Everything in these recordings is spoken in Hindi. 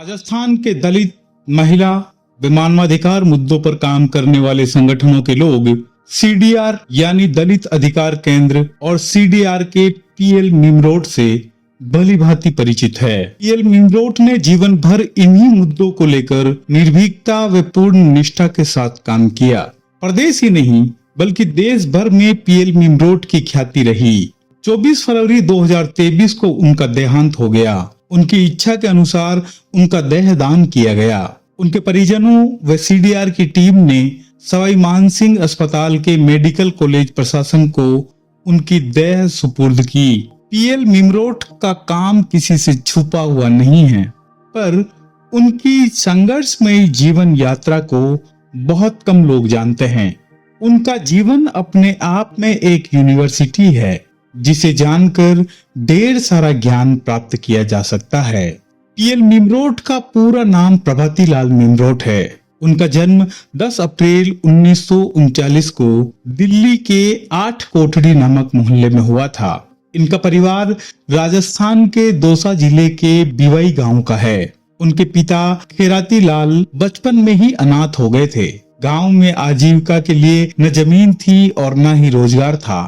राजस्थान के दलित, महिला व मानवाधिकार मुद्दों पर काम करने वाले संगठनों के लोग सीडीआर यानी दलित अधिकार केंद्र और सीडीआर के पीएल मिमरोट से भली भांति परिचित है। पीएल मिमरोट ने जीवन भर इन्हीं मुद्दों को लेकर निर्भीकता व पूर्ण निष्ठा के साथ काम किया। प्रदेश ही नहीं बल्कि देश भर में पीएल मिमरोट की ख्याति रही। 24 फरवरी 2023 को उनका देहांत हो गया। उनकी इच्छा के अनुसार उनका देहदान किया गया। उनके परिजनों व सीडीआर की टीम ने सवाई मानसिंह अस्पताल के मेडिकल कॉलेज प्रशासन को उनकी देह सुपुर्द की। पीएल मिमरोट का काम किसी से छुपा हुआ नहीं है, पर उनकी संघर्षमयी जीवन यात्रा को बहुत कम लोग जानते हैं। उनका जीवन अपने आप में एक यूनिवर्सिटी है, जिसे जानकर ढेर सारा ज्ञान प्राप्त किया जा सकता है। पीएल मिमरोट का पूरा नाम प्रभाती लाल मिमरोट है। उनका जन्म 10 अप्रैल 1939 को दिल्ली के 8 कोठड़ी नामक मोहल्ले में हुआ था। इनका परिवार राजस्थान के दौसा जिले के बिवाई गांव का है। उनके पिता खेराती लाल बचपन में ही अनाथ हो गए थे। गांव में आजीविका के लिए न जमीन थी और न ही रोजगार था।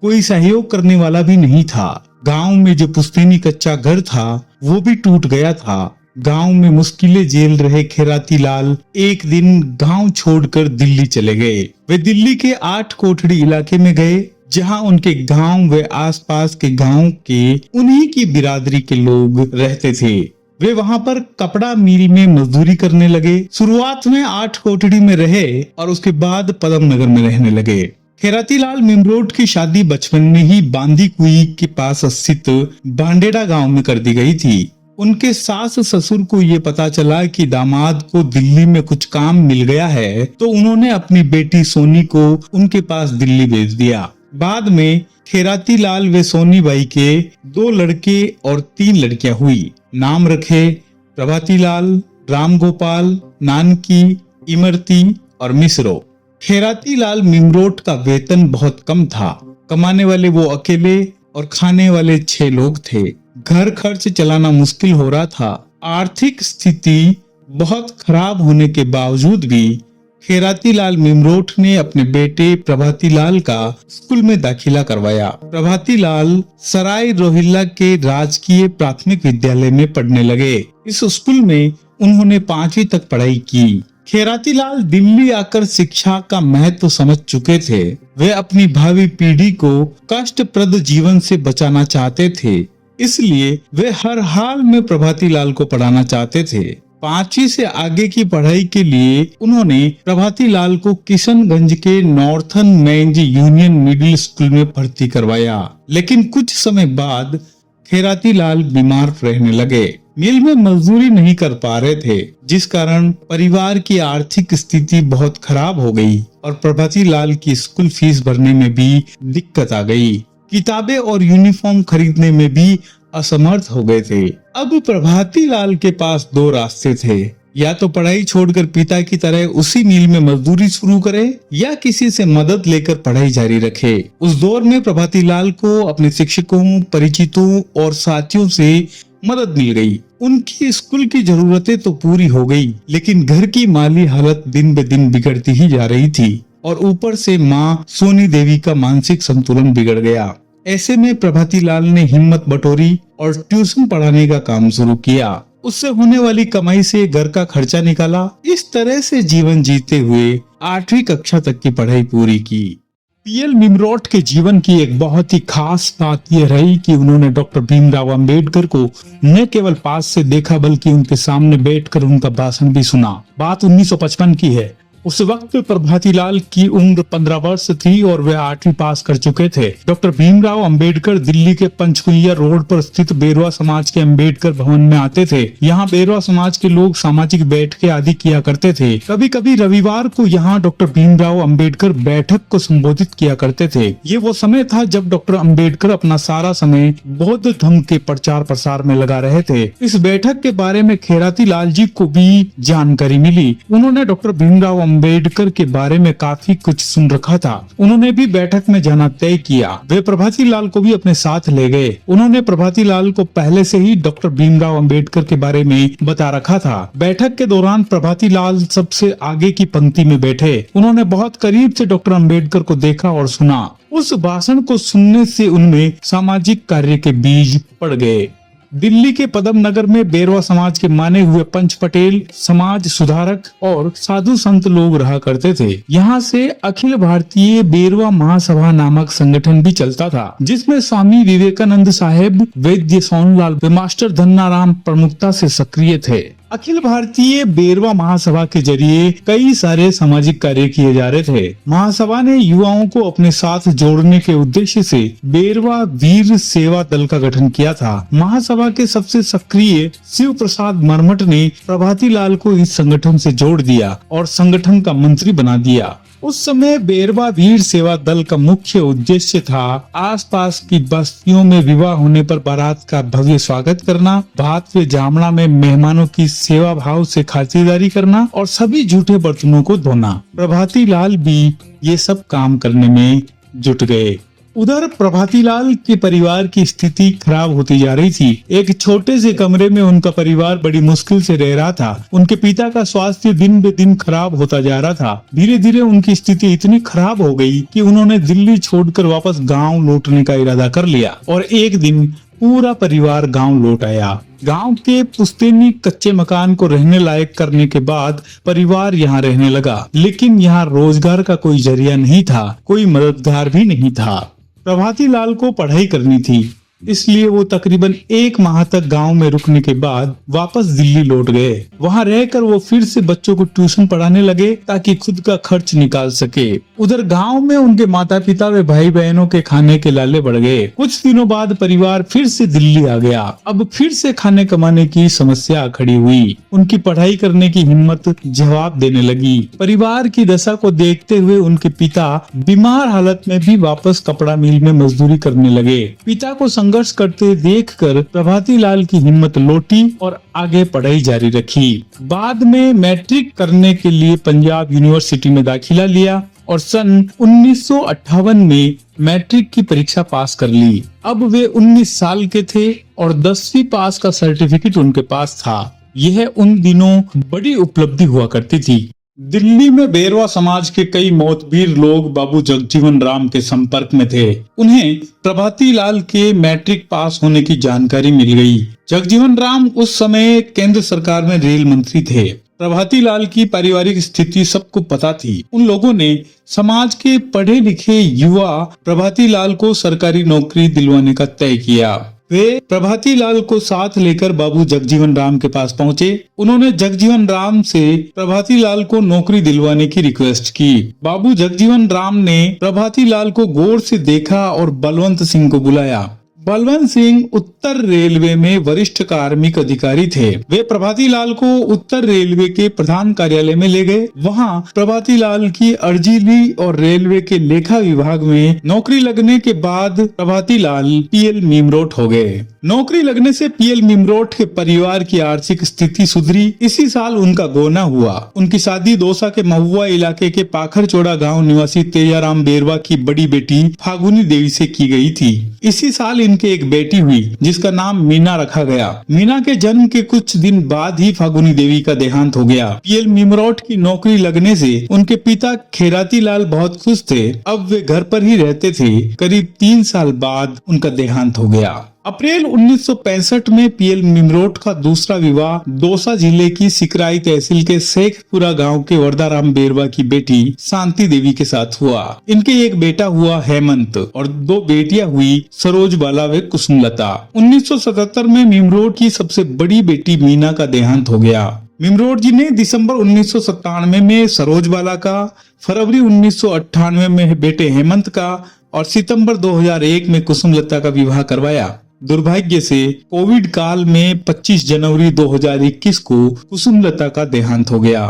कोई सहयोग करने वाला भी नहीं था। गांव में जो पुश्तैनी कच्चा घर था वो भी टूट गया था। गांव में मुश्किलें झेल रहे खेराती लाल एक दिन गांव छोड़कर दिल्ली चले गए। वे दिल्ली के 8 कोठड़ी इलाके में गए, जहां उनके गांव व आसपास के गांव के उन्हीं की बिरादरी के लोग रहते थे। वे वहां पर कपड़ा मिल में मजदूरी करने लगे। शुरुआत में 8 कोठड़ी में रहे और उसके बाद पदम नगर में रहने लगे। खेराती लाल मिमरोट की शादी बचपन में ही बांदी कुई के पास स्थित बांडेड़ा गांव में कर दी गई थी। उनके सास ससुर को ये पता चला कि दामाद को दिल्ली में कुछ काम मिल गया है, तो उन्होंने अपनी बेटी सोनी को उनके पास दिल्ली भेज दिया। बाद में खेराती लाल व सोनी बाई के 2 लड़के और 3 लड़कियां हुई। नाम रखे प्रभाती लाल, राम गोपाल, नानकी, इमरती और मिश्रो। खेराती लाल मिमरोट का वेतन बहुत कम था। कमाने वाले वो अकेले और खाने वाले 6 लोग थे। घर खर्च चलाना मुश्किल हो रहा था। आर्थिक स्थिति बहुत खराब होने के बावजूद भी खेराती लाल मिमरोट ने अपने बेटे प्रभाती लाल का स्कूल में दाखिला करवाया। प्रभाती लाल सराय रोहिल्ला के राजकीय प्राथमिक विद्यालय में पढ़ने लगे। इस स्कूल में उन्होंने 5वीं तक पढ़ाई की। खेराती लाल दिल्ली आकर शिक्षा का महत्व समझ चुके थे। वे अपनी भावी पीढ़ी को कष्टप्रद जीवन से बचाना चाहते थे, इसलिए वे हर हाल में प्रभाती लाल को पढ़ाना चाहते थे। 5वीं से आगे की पढ़ाई के लिए उन्होंने प्रभाती लाल को किशनगंज के नॉर्थन मेंज यूनियन मिडिल स्कूल में भर्ती करवाया। लेकिन कुछ समय बाद खेराती लाल बीमार रहने लगे। मिल में मजदूरी नहीं कर पा रहे थे, जिस कारण परिवार की आर्थिक स्थिति बहुत खराब हो गई और प्रभाती लाल की स्कूल फीस भरने में भी दिक्कत आ गई। किताबें और यूनिफॉर्म खरीदने में भी असमर्थ हो गए थे। अब प्रभाती लाल के पास 2 रास्ते थे, या तो पढ़ाई छोड़कर पिता की तरह उसी मिल में मजदूरी शुरू करे या किसी से मदद लेकर पढ़ाई जारी रखे। उस दौर में प्रभाती लाल को अपने शिक्षकों, परिचितों और साथियों से मदद मिल गई। उनकी स्कूल की जरूरतें तो पूरी हो गई, लेकिन घर की माली हालत दिन ब दिन बिगड़ती ही जा रही थी और ऊपर से माँ सोनी देवी का मानसिक संतुलन बिगड़ गया। ऐसे में प्रभाती लाल ने हिम्मत बटोरी और ट्यूशन पढ़ाने का काम शुरू किया। उससे होने वाली कमाई से घर का खर्चा निकाला। इस तरह से जीवन जीते हुए 8वीं कक्षा तक की पढ़ाई पूरी की। पीएल मिमरोट के जीवन की एक बहुत ही खास बात यह रही कि उन्होंने डॉक्टर भीमराव अंबेडकर को न केवल पास से देखा बल्कि उनके सामने बैठकर उनका भाषण भी सुना। बात 1955 की है। उस वक्त प्रभाती लाल की उम्र 15 वर्ष थी और वे 8वीं पास कर चुके थे। डॉक्टर भीमराव अंबेडकर दिल्ली के पंचकुइया रोड पर स्थित बेरवा समाज के अंबेडकर भवन में आते थे। यहाँ बेरवा समाज के लोग सामाजिक बैठकें आदि किया करते थे। कभी कभी रविवार को यहाँ डॉक्टर भीमराव अंबेडकर बैठक को संबोधित किया करते थे। ये वो समय था जब डॉक्टर अंबेडकर अपना सारा समय बौद्ध धर्म के प्रचार प्रसार में लगा रहे थे। इस बैठक के बारे में खेराती लाल जी को भी जानकारी मिली। उन्होंने डॉक्टर भीमराव अंबेडकर के बारे में काफी कुछ सुन रखा था। उन्होंने भी बैठक में जाना तय किया। वे प्रभाती लाल को भी अपने साथ ले गए। उन्होंने प्रभाती लाल को पहले से ही डॉक्टर भीमराव अंबेडकर के बारे में बता रखा था। बैठक के दौरान प्रभाती लाल सबसे आगे की पंक्ति में बैठे। उन्होंने बहुत करीब से डॉक्टर अंबेडकर को देखा और सुना। उस भाषण को सुनने से उनमें सामाजिक कार्य के बीज पड़ गए। दिल्ली के पदम नगर में बेरवा समाज के माने हुए पंच पटेल समाज सुधारक और साधु संत लोग रहा करते थे। यहाँ से अखिल भारतीय बेरवा महासभा नामक संगठन भी चलता था, जिसमें स्वामी विवेकानंद साहेब, वैद्य सोनलाल व मास्टर धन्नाराम प्रमुखता से सक्रिय थे। अखिल भारतीय बेरवा महासभा के जरिए कई सारे सामाजिक कार्य किए जा रहे थे। महासभा ने युवाओं को अपने साथ जोड़ने के उद्देश्य से बेरवा वीर सेवा दल का गठन किया था। महासभा के सबसे सक्रिय शिव प्रसाद मरमट ने प्रभाती लाल को इस संगठन से जोड़ दिया और संगठन का मंत्री बना दिया। उस समय बेरवा वीर सेवा दल का मुख्य उद्देश्य था आसपास की बस्तियों में विवाह होने पर बारात का भव्य स्वागत करना, भात व जामना में मेहमानों की सेवा भाव से खातिरदारी करना और सभी जूठे बर्तनों को धोना। प्रभाती लाल भी ये सब काम करने में जुट गए। उधर प्रभाती लाल के परिवार की स्थिति खराब होती जा रही थी। एक छोटे से कमरे में उनका परिवार बड़ी मुश्किल से रह रहा था। उनके पिता का स्वास्थ्य दिन ब दिन खराब होता जा रहा था। धीरे धीरे उनकी स्थिति इतनी खराब हो गई कि उन्होंने दिल्ली छोड़कर वापस गांव लौटने का इरादा कर लिया और एक दिन पूरा परिवार गांव लौट आया। गांव के पुश्तैनी कच्चे मकान को रहने लायक करने के बाद परिवार यहाँ रहने लगा, लेकिन यहाँ रोजगार का कोई जरिया नहीं था, कोई मददगार भी नहीं था। प्रभाती लाल को पढ़ाई करनी थी, इसलिए वो तकरीबन 1 माह तक गांव में रुकने के बाद वापस दिल्ली लौट गए। वहां रहकर वो फिर से बच्चों को ट्यूशन पढ़ाने लगे ताकि खुद का खर्च निकाल सके। उधर गांव में उनके माता पिता व भाई बहनों के खाने के लाले बढ़ गए। कुछ दिनों बाद परिवार फिर से दिल्ली आ गया। अब फिर से खाने कमाने की समस्या खड़ी हुई। उनकी पढ़ाई करने की हिम्मत जवाब देने लगी। परिवार की दशा को देखते हुए उनके पिता बीमार हालत में भी वापस कपड़ा मिल में मजदूरी करने लगे। पिता को संघर्ष करते देखकर प्रभाती लाल की हिम्मत लौटी और आगे पढ़ाई जारी रखी। बाद में मैट्रिक करने के लिए पंजाब यूनिवर्सिटी में दाखिला लिया और सन 1958 में मैट्रिक की परीक्षा पास कर ली। अब वे 19 साल के थे और 10वीं पास का सर्टिफिकेट उनके पास था। यह उन दिनों बड़ी उपलब्धि हुआ करती थी। दिल्ली में बेरवा समाज के कई मौतवीर लोग बाबू जगजीवन राम के संपर्क में थे। उन्हें प्रभाती लाल के मैट्रिक पास होने की जानकारी मिल गई। जगजीवन राम उस समय केंद्र सरकार में रेल मंत्री थे। प्रभाती लाल की पारिवारिक स्थिति सबको पता थी। उन लोगों ने समाज के पढ़े लिखे युवा प्रभाती लाल को सरकारी नौकरी दिलवाने का तय किया। वे प्रभाती लाल को साथ लेकर बाबू जगजीवन राम के पास पहुंचे। उन्होंने जगजीवन राम से प्रभाती लाल को नौकरी दिलवाने की रिक्वेस्ट की। बाबू जगजीवन राम ने प्रभाती लाल को गौर से देखा और बलवंत सिंह को बुलाया। बलवंत सिंह उत्तर रेलवे में वरिष्ठ कार्मिक अधिकारी थे। वे प्रभाती लाल को उत्तर रेलवे के प्रधान कार्यालय में ले गए। वहां प्रभाती लाल की अर्जी ली और रेलवे के लेखा विभाग में नौकरी लगने के बाद प्रभाती लाल पीएल मीमरोट हो गए। नौकरी लगने से पीएल मीमरोट के परिवार की आर्थिक स्थिति सुधरी। इसी साल उनका गोना हुआ। उनकी शादी दौसा के महुआ इलाके के पाखरचोड़ा गांव निवासी तेजाराम बेरवा की बड़ी बेटी फागुनी देवी से की गई थी। इसी साल इनके एक बेटी हुई जिसका नाम मीना रखा गया। मीना के जन्म के कुछ दिन बाद ही फागुनी देवी का देहांत हो गया। पीएल मीमरोट की नौकरी लगने से उनके पिता खेराती लाल बहुत खुश थे। अब वे घर पर ही रहते थे। करीब 3 साल बाद उनका देहांत हो गया। अप्रैल 1965 में पीएल मीमरोट का दूसरा विवाह दौसा जिले की सिकराई तहसील के शेखपुरा गांव के वरदाराम बेरवा की बेटी शांति देवी के साथ हुआ। इनके एक बेटा हुआ हेमंत और 2 बेटियां हुई सरोजबाला व कुसुमलता। 1977 में मीमरोट की सबसे बड़ी बेटी मीना का देहांत हो गया। मीमरोट जी ने दिसंबर 1997 में सरोजबाला का, फरवरी 1998 में बेटे हेमंत का और सितंबर 2001 में कुसुमलता का विवाह करवाया। दुर्भाग्य से कोविड काल में 25 जनवरी 2021 को कुसुमलता का देहांत हो गया।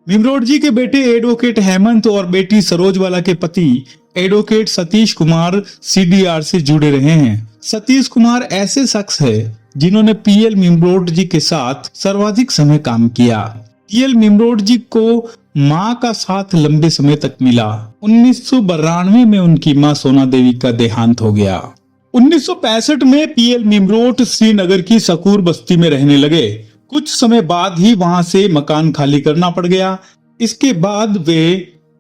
मीमरोट जी के बेटे एडवोकेट हेमंत और बेटी सरोजबाला के पति एडवोकेट सतीश कुमार सीडीआर से जुड़े रहे हैं। सतीश कुमार ऐसे शख्स है जिन्होंने पीएल मीमरोट जी के साथ सर्वाधिक समय काम किया। पीएल मीमरोट जी को मां का साथ लंबे समय तक मिला। 1992 में उनकी मां सोना देवी का देहांत हो गया। 1965 में पीएल निमरोट श्रीनगर की सकूर बस्ती में रहने लगे। कुछ समय बाद ही वहां से मकान खाली करना पड़ गया। इसके बाद वे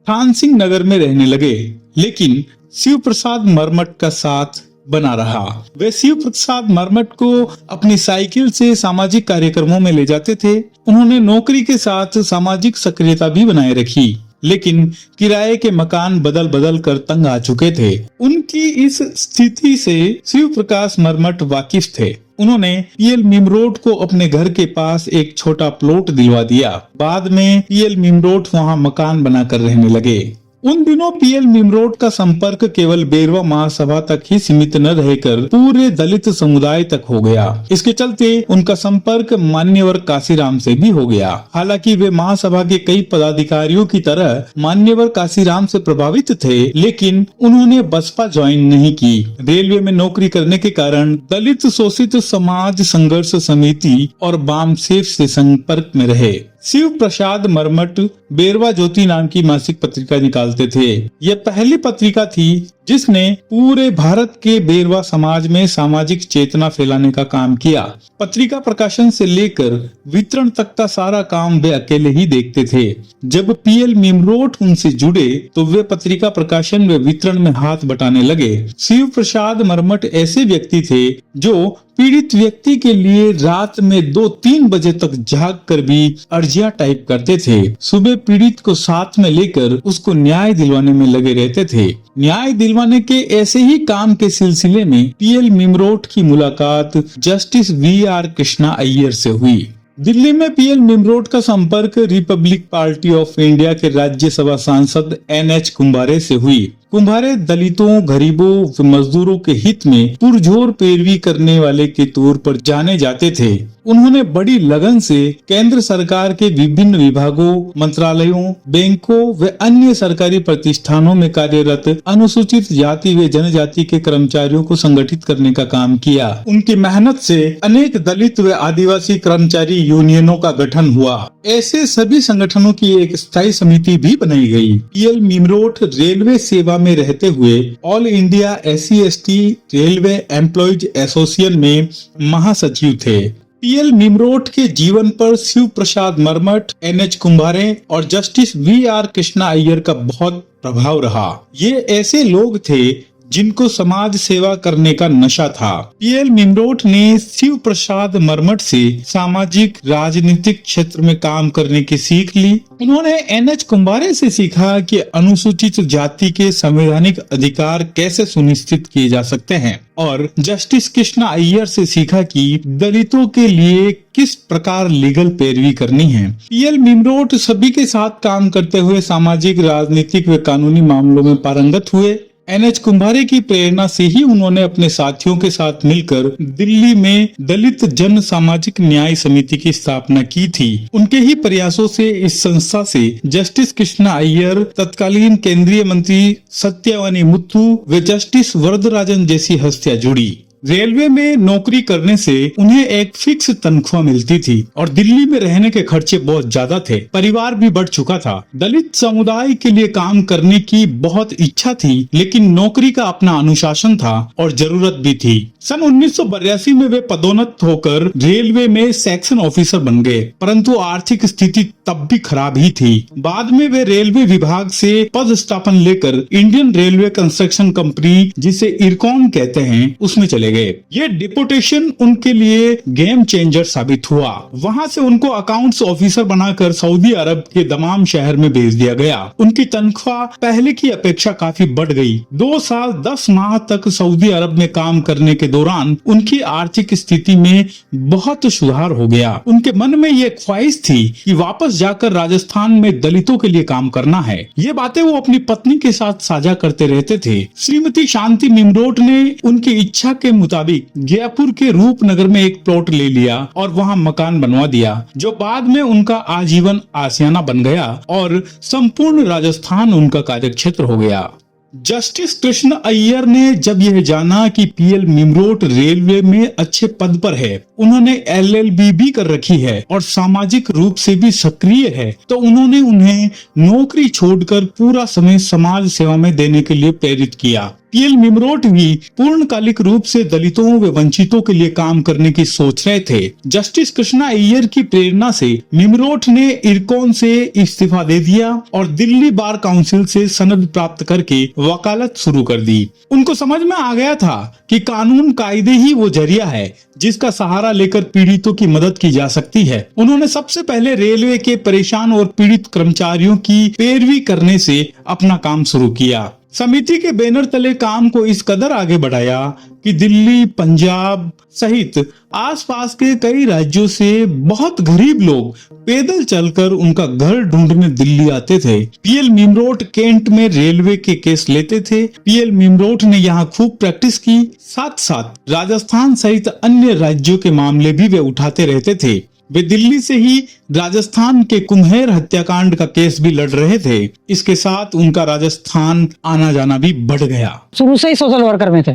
थान सिंह नगर में रहने लगे, लेकिन शिव प्रसाद मरमट का साथ बना रहा। वे शिव प्रसाद मरमट को अपनी साइकिल से सामाजिक कार्यक्रमों में ले जाते थे। उन्होंने नौकरी के साथ सामाजिक सक्रियता भी बनाए रखी, लेकिन किराए के मकान बदल बदल कर तंग आ चुके थे। उनकी इस स्थिति से शिव प्रकाश मरमट वाकिफ थे। उन्होंने पीएल निमरोट को अपने घर के पास एक छोटा प्लॉट दिलवा दिया। बाद में पीएल निमरोट वहां मकान बनाकर रहने लगे। उन दिनों पीएल निमरोट का संपर्क केवल बेरवा महासभा तक ही सीमित न रहकर पूरे दलित समुदाय तक हो गया। इसके चलते उनका संपर्क मान्यवर काशीराम से भी हो गया। हालांकि वे महासभा के कई पदाधिकारियों की तरह मान्यवर काशीराम से प्रभावित थे, लेकिन उन्होंने बसपा ज्वाइन नहीं की। रेलवे में नौकरी करने के कारण दलित शोषित समाज संघर्ष समिति और बामसेफ से संपर्क में रहे। शिव प्रसाद मरमट बेरवा ज्योति नाम की मासिक पत्रिका निकालते थे। यह पहली पत्रिका थी जिसने पूरे भारत के बेरवा समाज में सामाजिक चेतना फैलाने का काम किया। पत्रिका प्रकाशन से लेकर वितरण तक का सारा काम वे अकेले ही देखते थे। जब पीएल निमरोट उनसे जुड़े तो वे पत्रिका प्रकाशन व वितरण में हाथ बटाने लगे। शिव प्रसाद मरमट ऐसे व्यक्ति थे जो पीड़ित व्यक्ति के लिए रात में 2-3 बजे तक जाग कर भी अर्जियां टाइप करते थे। सुबह पीड़ित को साथ में लेकर उसको न्याय दिलवाने में लगे रहते थे। न्याय दिलवाने के ऐसे ही काम के सिलसिले में पीएल निमरोट की मुलाकात जस्टिस वीआर कृष्णा अय्यर से हुई। दिल्ली में पीएल निमरोट का संपर्क रिपब्लिक पार्टी ऑफ इंडिया के राज्यसभा सांसद NH कुंभारे से हुई। कुंभारे दलितों, गरीबों व मजदूरों के हित में पुरजोर पैरवी करने वाले के तौर पर जाने जाते थे। उन्होंने बड़ी लगन से केंद्र सरकार के विभिन्न विभागों, मंत्रालयों, बैंकों व अन्य सरकारी प्रतिष्ठानों में कार्यरत अनुसूचित जाति व जनजाति के कर्मचारियों को संगठित करने का काम किया। उनकी मेहनत से अनेक दलित व आदिवासी कर्मचारी यूनियनों का गठन हुआ। ऐसे सभी संगठनों की एक स्थायी समिति भी बनाई गई। पीएल निमरोट रेलवे सेवा में रहते हुए all India SC/ST railway employees association में महासचिव थे। पीएल निमरोट के जीवन पर शिव प्रसाद मरमट, NH कुंभारे और जस्टिस वीआर कृष्णा अय्यर का बहुत प्रभाव रहा। ये ऐसे लोग थे जिनको समाज सेवा करने का नशा था। पीएल निमरोट ने शिव प्रसाद मरमट से सामाजिक राजनीतिक क्षेत्र में काम करने की सीख ली। उन्होंने NH कुंभारे से सीखा कि अनुसूचित जाति के संवैधानिक अधिकार कैसे सुनिश्चित किए जा सकते हैं, और जस्टिस कृष्णा अय्यर से सीखा कि दलितों के लिए किस प्रकार लीगल पैरवी करनी है। पीएल निमरोट सभी के साथ काम करते हुए सामाजिक, राजनीतिक व कानूनी मामलों में पारंगत हुए। NH कुंभारे की प्रेरणा से ही उन्होंने अपने साथियों के साथ मिलकर दिल्ली में दलित जन सामाजिक न्याय समिति की स्थापना की थी। उनके ही प्रयासों से इस संस्था से जस्टिस कृष्णा अय्यर, तत्कालीन केंद्रीय मंत्री सत्यवानी मुथ्थू व जस्टिस वरदराजन जैसी हस्तियां जुड़ी। रेलवे में नौकरी करने से उन्हें एक फिक्स तनख्वाह मिलती थी और दिल्ली में रहने के खर्चे बहुत ज्यादा थे। परिवार भी बढ़ चुका था। दलित समुदाय के लिए काम करने की बहुत इच्छा थी, लेकिन नौकरी का अपना अनुशासन था और जरूरत भी थी। सन 1982 में वे पदोन्नत होकर रेलवे में सेक्शन ऑफिसर बन गए, परंतु आर्थिक स्थिति तब भी खराब ही थी। बाद में वे रेलवे विभाग से पदस्थापन लेकर इंडियन रेलवे कंस्ट्रक्शन कंपनी, जिसे इरकॉन कहते हैं, उसमें चले गए। ये डिपोटेशन उनके लिए गेम चेंजर साबित हुआ। वहां से उनको अकाउंट्स ऑफिसर बनाकर सऊदी अरब के दमाम शहर में भेज दिया गया। उनकी तनख्वाह पहले की अपेक्षा काफी बढ़ गई। 2 साल 10 माह तक सऊदी अरब में काम करने के दौरान उनकी आर्थिक स्थिति में बहुत सुधार हो गया। उनके मन में ये ख्वाहिश थी कि वापस जाकर राजस्थान में दलितों के लिए काम करना है। ये बातें वो अपनी पत्नी के साथ साझा करते रहते थे। श्रीमती शांति निमरोट ने उनकी इच्छा के मुताबिक जयपुर के रूपनगर में एक प्लॉट ले लिया और वहां मकान बनवा दिया, जो बाद में उनका आजीवन आशियाना बन गया और संपूर्ण राजस्थान उनका कार्यक्षेत्र हो गया। जस्टिस कृष्ण अय्यर ने जब यह जाना कि पीएल निमरोट रेलवे में अच्छे पद पर है, उन्होंने LLB भी कर रखी है और सामाजिक रूप से भी सक्रिय है, तो उन्होंने उन्हें नौकरी छोड़कर पूरा समय समाज सेवा में देने के लिए प्रेरित किया। पीएल निमरोट भी पूर्णकालिक रूप से दलितों व वंचितों के लिए काम करने की सोच रहे थे। जस्टिस कृष्णा अय्यर की प्रेरणा से निमरोट ने इरकॉन से इस्तीफा दे दिया और दिल्ली बार काउंसिल से सनद प्राप्त करके वकालत शुरू कर दी। उनको समझ में आ गया था कि कानून कायदे ही वो जरिया है जिसका सहारा लेकर पीड़ितों की मदद की जा सकती है। उन्होंने सबसे पहले रेलवे के परेशान और पीड़ित कर्मचारियों की पैरवी करने से अपना काम शुरू किया। समिति के बैनर तले काम को इस कदर आगे बढ़ाया कि दिल्ली, पंजाब सहित आसपास के कई राज्यों से बहुत गरीब लोग पैदल चलकर उनका घर ढूंढने दिल्ली आते थे। पीएल निमरोट कैंट में रेलवे के केस लेते थे। पीएल निमरोट ने यहाँ खूब प्रैक्टिस की, साथ साथ राजस्थान सहित अन्य राज्यों के मामले भी वे उठाते रहते थे। वे दिल्ली से ही राजस्थान के कुम्हेर हत्याकांड का केस भी लड़ रहे थे। इसके साथ उनका राजस्थान आना जाना भी बढ़ गया। शुरू से ही सोशल वर्कर में थे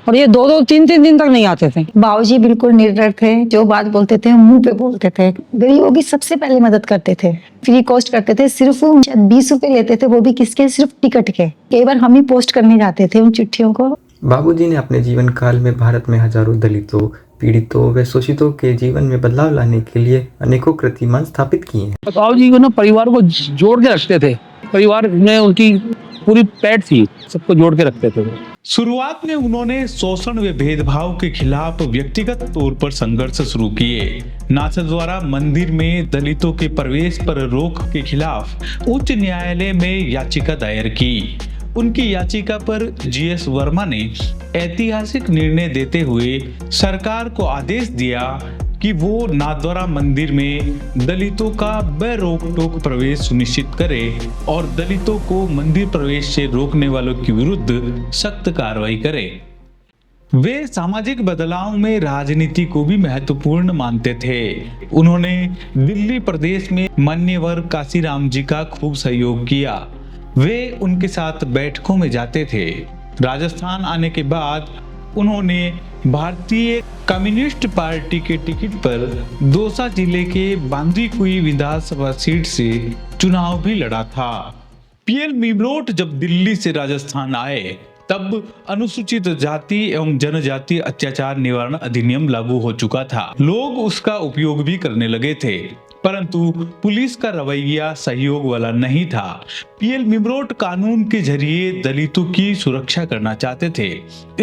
और ये 2-2, 3-3 दिन तक नहीं आते थे। बाबूजी बिल्कुल निर्डर थे, जो बात बोलते थे मुंह पे बोलते थे। गरीबों की सबसे पहले मदद करते थे, फ्री कॉस्ट करते थे। सिर्फ 20 रुपए लेते थे, वो भी किसके? सिर्फ टिकट के। कई बार हम ही पोस्ट करने जाते थे उन चिट्ठियों को। बाबूजी ने अपने जीवन काल में भारत में हजारों दलितों, पीड़ितों व शोषितों के जीवन में बदलाव लाने के लिए अनेकों कीर्तिमान स्थापित किए हैं। बाबूजी को ना परिवार को जोड़ के रखते थे। परिवार में उनकी पूरी पैठ थी, सबको जोड़ के रखते थे। शुरुआत में उन्होंने शोषण व भेदभाव के खिलाफ व्यक्तिगत तौर पर संघर्ष शुरू किए। नाथद्वारा मंदिर में दलितों के प्रवेश पर रोक के खिलाफ उच्च न्यायालय में याचिका दायर की। उनकी याचिका पर GS वर्मा ने ऐतिहासिक निर्णय देते हुए सरकार को आदेश दिया कि वो नाथद्वारा मंदिर में दलितों का बेरोक टोक प्रवेश सुनिश्चित करे और दलितों को मंदिर प्रवेश से रोकने वालों के विरुद्ध सख्त कार्रवाई करे। वे सामाजिक बदलाव में राजनीति को भी महत्वपूर्ण मानते थे। उन्होंने दिल्ली प्रदेश में मान्यवर काशीराम जी का खूब सहयोग किया। वे उनके साथ बैठकों में जाते थे। राजस्थान आने के बाद उन्होंने भारतीय कम्युनिस्ट पार्टी के टिकट पर दौसा जिले के बांदीकुई विधानसभा सीट से चुनाव भी लड़ा था। पीएल निमरोट जब दिल्ली से राजस्थान आए तब अनुसूचित जाति एवं जनजाति अत्याचार निवारण अधिनियम लागू हो चुका था। लोग उसका उपयोग भी करने लगे थे, परंतु पुलिस का रवैया सहयोग वाला नहीं था। पीएल निमरोट कानून के जरिए दलितों की सुरक्षा करना चाहते थे।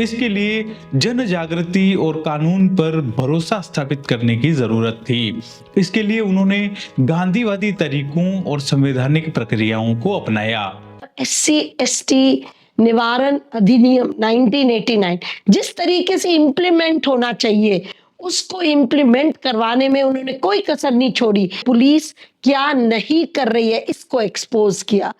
इसके लिए जन जागृति और कानून पर भरोसा स्थापित करने की जरूरत थी। इसके लिए उन्होंने गांधीवादी तरीकों और संवैधानिक प्रक्रियाओं को अपनाया। SC/ST निवारण अधिनियम 1989 जिस तरीके से इम्प्लीमेंट होना चाहिए उसको इम्प्लीमेंट करवाने में उन्होंने कोई कसर नहीं छोड़ी। पुलिस क्या नहीं कर रही है इसको एक्सपोज किया,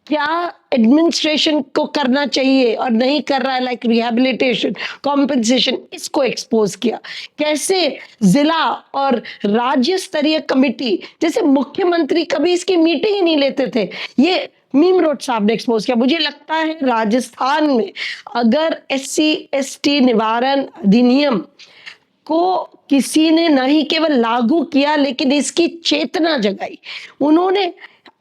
क्या एडमिनिस्ट्रेशन को करना चाहिए और नहीं कर रहा है, लाइक रिहैबिलिटेशन, कॉम्पेंसेशन, इसको एक्सपोज किया। कैसे जिला और राज्य स्तरीय कमेटी, जैसे मुख्यमंत्री कभी इसकी मीटिंग ही नहीं लेते थे, ये निमरोट साहब ने एक्सपोज किया। मुझे लगता है राजस्थान में अगर SC/ST निवारण अधिनियम को किसी ने नहीं केवल लागू किया लेकिन इसकी चेतना जगाई, उन्होंने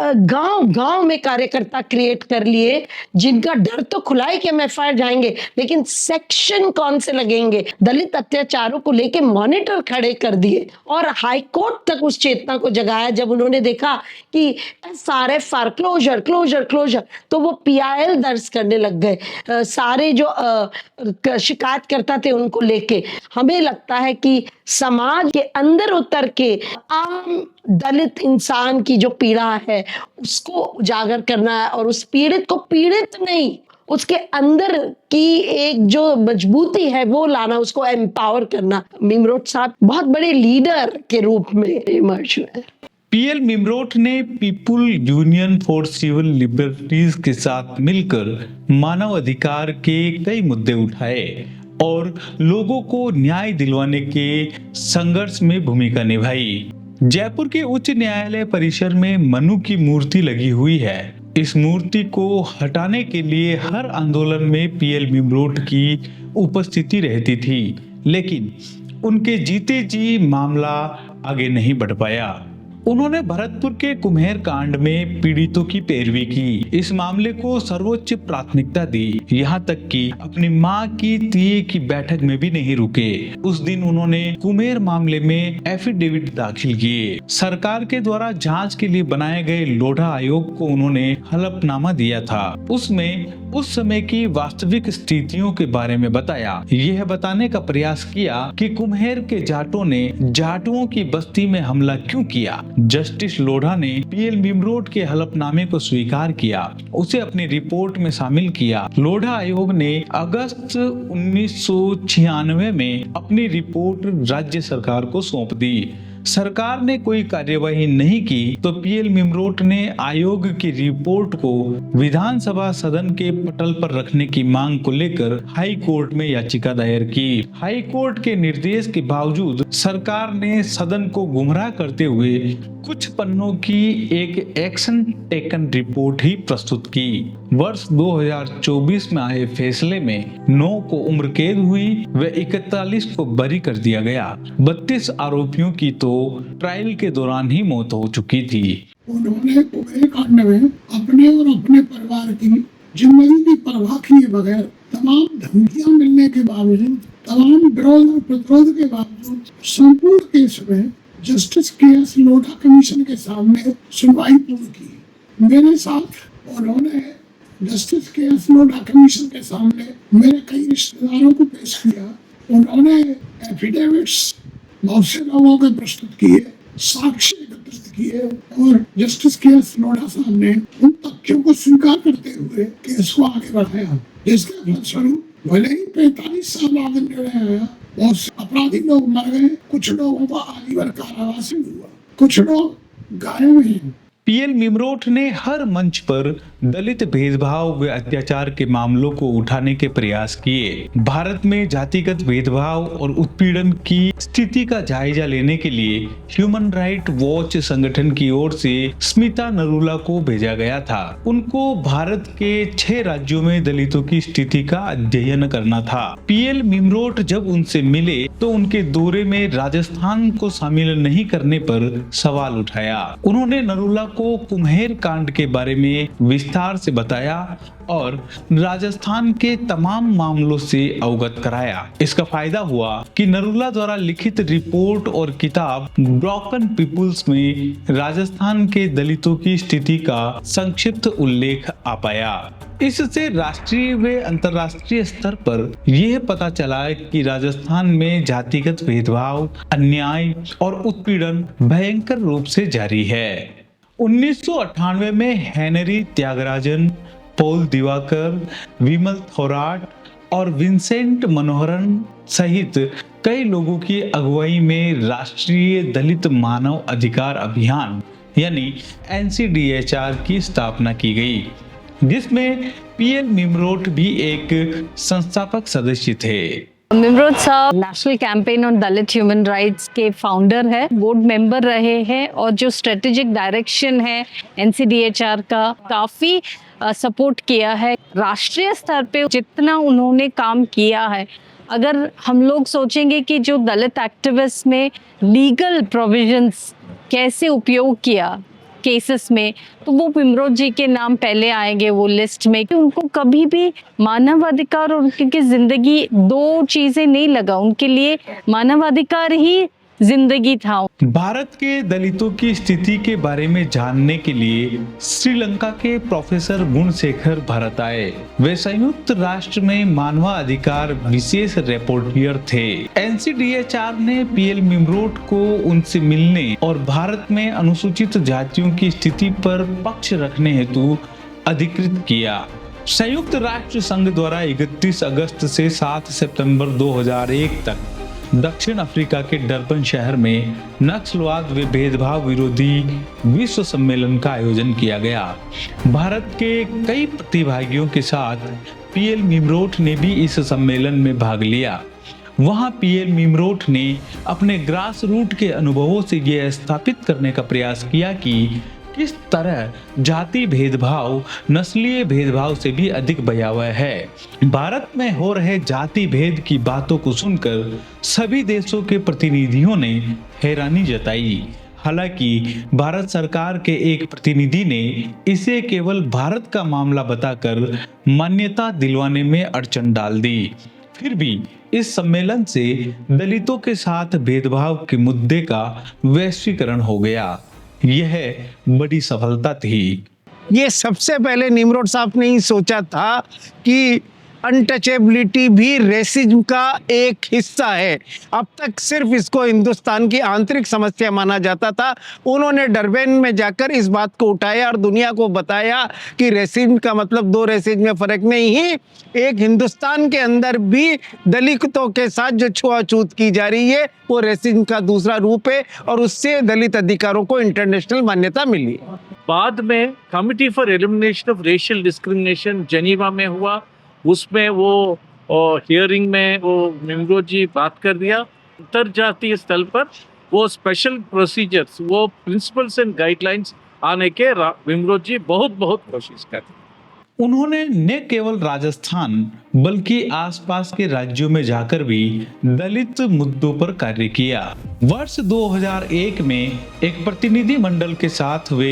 गांव-गांव में कार्यकर्ता क्रिएट कर लिए जिनका डर तो खुला है कि हम FIR जाएंगे, लेकिन सेक्शन कौन से लगेंगे, दलित अत्याचारों को लेके मॉनिटर खड़े कर दिए और हाई कोर्ट तक उस चेतना को जगाया। जब उन्होंने देखा कि SRFR क्लोजर तो वो PIL दर्ज करने लग गए सारे जो शिकायत करता थे उनको लेके। हमें लगता है कि समाज के अंदर उतर के आम दलित इंसान की जो पीड़ा है उसको उजागर करना है और उस पीड़ित को पीड़ित नहीं, उसके अंदर की एक जो मजबूती है वो लाना, उसको एम्पावर करना। निमरोट साहब बहुत बड़े लीडर के रूप में इमर्ज हुए। पीएल निमरोट ने people union for civil liberties के साथ मिलकर मानव अधिकार के कई मुद्दे उठाए और लोगों को न्याय दिलवाने के संघर्ष में भूमिका निभाई। जयपुर के उच्च न्यायालय परिसर में मनु की मूर्ति लगी हुई है। इस मूर्ति को हटाने के लिए हर आंदोलन में पीएल निमरोट की उपस्थिति रहती थी, लेकिन उनके जीते जी मामला आगे नहीं बढ़ पाया। उन्होंने भरतपुर के कुम्हेर कांड में पीड़ितों की पैरवी की, इस मामले को सर्वोच्च प्राथमिकता दी, यहाँ तक कि अपनी मां की तीये की बैठक में भी नहीं रुके। उस दिन उन्होंने कुम्हेर मामले में एफिडेविट दाखिल किए। सरकार के द्वारा जांच के लिए बनाए गए लोढ़ा आयोग को उन्होंने हलफनामा दिया था। उसमें उस समय की वास्तविक स्थितियों के बारे में बताया। यह बताने का प्रयास किया कि कुम्हेर के जाटों ने जाटुओं की बस्ती में हमला क्यों किया। जस्टिस लोढ़ा ने पीएल मिमरोड के हलफनामे को स्वीकार किया, उसे अपनी रिपोर्ट में शामिल किया। लोढ़ा आयोग ने अगस्त 1996 में अपनी रिपोर्ट राज्य सरकार को सौंप दी। सरकार ने कोई कार्यवाही नहीं की तो पीएल मिमरोट ने आयोग की रिपोर्ट को विधानसभा सदन के पटल पर रखने की मांग को लेकर हाई कोर्ट में याचिका दायर की। हाई कोर्ट के निर्देश के बावजूद सरकार ने सदन को गुमराह करते हुए कुछ पन्नों की एक एक्शन टेकन रिपोर्ट ही प्रस्तुत की। वर्ष 2024 में आए फैसले में 9 को उम्र कैद हुई व 41 को बरी कर दिया गया। 32 आरोपियों की तो ट्रायल के दौरान ही मौत हो चुकी थी। उन्होंने कुम्हेर कांड में अपने और अपने परिवार की जिंदगी की परवाह किए बगैर तमाम धमकियां मिलने के बावजूद, तमाम विरोध और प्रतिरोध के बावजूद संपूर्ण केस में जस्टिस के.एस. लोढ़ा कमीशन के सामने सुनवाई पूर्ण की। मेरे साथ उन्होंने जस्टिस के.एस. लोढ़ा कमीशन के सामने मेरे कई रिश्तेदारों को पेश किया। उन्होंने एफिडेविट्स बहुत से लोगों के प्रस्तुत किए, साक्ष्य एकत्रित किए और जस्टिस के.एस. लोढ़ा साहब ने उन तथ्यों को स्वीकार करते हुए केस को आगे बढ़ाया, जिसके फलस्वरूप भले ही 45 साल बाद निर्णय आया, बहुत से अपराधी लोग मर गए, कुछ लोगों को आजीवन कारावास भी हुआ, कुछ लोग घायल हुए। पीएल मिमरोट ने हर मंच पर दलित भेदभाव व अत्याचार के मामलों को उठाने के प्रयास किए। भारत में जातिगत भेदभाव और उत्पीड़न की स्थिति का जायजा लेने के लिए ह्यूमन राइट वॉच संगठन की ओर से स्मिता नरूला को भेजा गया था। उनको भारत के 6 राज्यों में दलितों की स्थिति का अध्ययन करना था। पीएल मिमरोट जब उनसे मिले तो उनके दौरे में राजस्थान को शामिल नहीं करने पर सवाल उठाया। उन्होंने नरूला को कुम्हेर कांड के बारे में विस्तार से बताया और राजस्थान के तमाम मामलों से अवगत कराया। इसका फायदा हुआ कि नरूला द्वारा लिखित रिपोर्ट और किताब ब्रोकन पीपुल्स में राजस्थान के दलितों की स्थिति का संक्षिप्त उल्लेख आ पाया। इससे राष्ट्रीय व अंतर्राष्ट्रीय स्तर पर यह पता चला कि राजस्थान में जातिगत भेदभाव, अन्याय और उत्पीड़न भयंकर रूप से जारी है। 1998 में हेनरी त्यागराजन, पॉल दिवाकर, विमल थोराट और विंसेंट मनोहरन सहित कई लोगों की अगुवाई में राष्ट्रीय दलित मानव अधिकार अभियान यानी NCDHR की स्थापना की गई, जिसमें पीएल मिमरोट भी एक संस्थापक सदस्य थे। मिमरोट साहब national campaign on Dalit human rights के फाउंडर है, बोर्ड मेंबर रहे हैं और जो स्ट्रेटेजिक डायरेक्शन है NCDHR का काफ़ी सपोर्ट किया है। राष्ट्रीय स्तर पे जितना उन्होंने काम किया है, अगर हम लोग सोचेंगे कि जो दलित एक्टिविस्ट ने लीगल प्रोविजंस कैसे उपयोग किया केसेस में, तो वो मिमरोट जी के नाम पहले आएंगे वो लिस्ट में। कि उनको कभी भी मानवाधिकार और उनकी जिंदगी 2 चीजें नहीं लगा, उनके लिए मानवाधिकार ही जिंदगी था। भारत के दलितों की स्थिति के बारे में जानने के लिए श्रीलंका के प्रोफेसर गुणशेखर भारत आए। वे संयुक्त राष्ट्र में मानवाधिकार विशेष रिपोर्टर थे। NCDHR ने पीएल मिमरोट को उनसे मिलने और भारत में अनुसूचित जातियों की स्थिति पर पक्ष रखने हेतु अधिकृत किया। संयुक्त राष्ट्र संघ द्वारा 31 अगस्त से 7 सितंबर 2001 तक दक्षिण अफ्रीका के डरबन शहर में नक्सलवाद व भेदभाव विरोधी विश्व सम्मेलन का आयोजन किया गया। भारत के कई प्रतिभागियों के साथ पीएल मिमरोट ने भी इस सम्मेलन में भाग लिया। वहां पीएल मिमरोट ने अपने ग्रास रूट के अनुभवों से यह स्थापित करने का प्रयास किया कि किस तरह जाति भेदभाव नस्लीय भेदभाव से भी अधिक भयावह है। भारत में हो रहे जाति भेद की बातों को सुनकर सभी देशों के प्रतिनिधियों ने हैरानी जताई। हालांकि भारत सरकार के एक प्रतिनिधि ने इसे केवल भारत का मामला बताकर मान्यता दिलवाने में अड़चन डाल दी। फिर भी इस सम्मेलन से दलितों के साथ भेदभाव के मुद्दे का वैश्वीकरण हो गया। यह बड़ी सफलता थी। ये सबसे पहले निमरोड साहब ने ही सोचा था कि अनटचेबिलिटी भी रेसिज्म का एक हिस्सा है। अब तक सिर्फ इसको हिंदुस्तान की आंतरिक समस्या माना जाता था। उन्होंने डरबेन में जाकर इस बात को उठाया और दुनिया को बताया कि रेसिज्म का मतलब दो रेसिज्म में फर्क नहीं है, एक हिंदुस्तान के अंदर भी दलितों के साथ जो छुआछूत की जा रही है वो रेसिज्म का दूसरा रूप है और उससे दलित अधिकारों को इंटरनेशनल मान्यता मिली। बाद में committee for elimination of racial discrimination Geneva में हुआ, उसमें वो हियरिंग में वो निमरोड जी बात कर दिया। अंतरजातीय स्तर पर वो स्पेशल प्रोसीजर्स, वो प्रिंसिपल्स एंड गाइडलाइंस आने के निमरोड जी बहुत कोशिश करते। उन्होंने न केवल राजस्थान बल्कि आसपास के राज्यों में जाकर भी दलित मुद्दों पर कार्य किया। वर्ष 2001 में एक प्रतिनिधि मंडल के साथ वे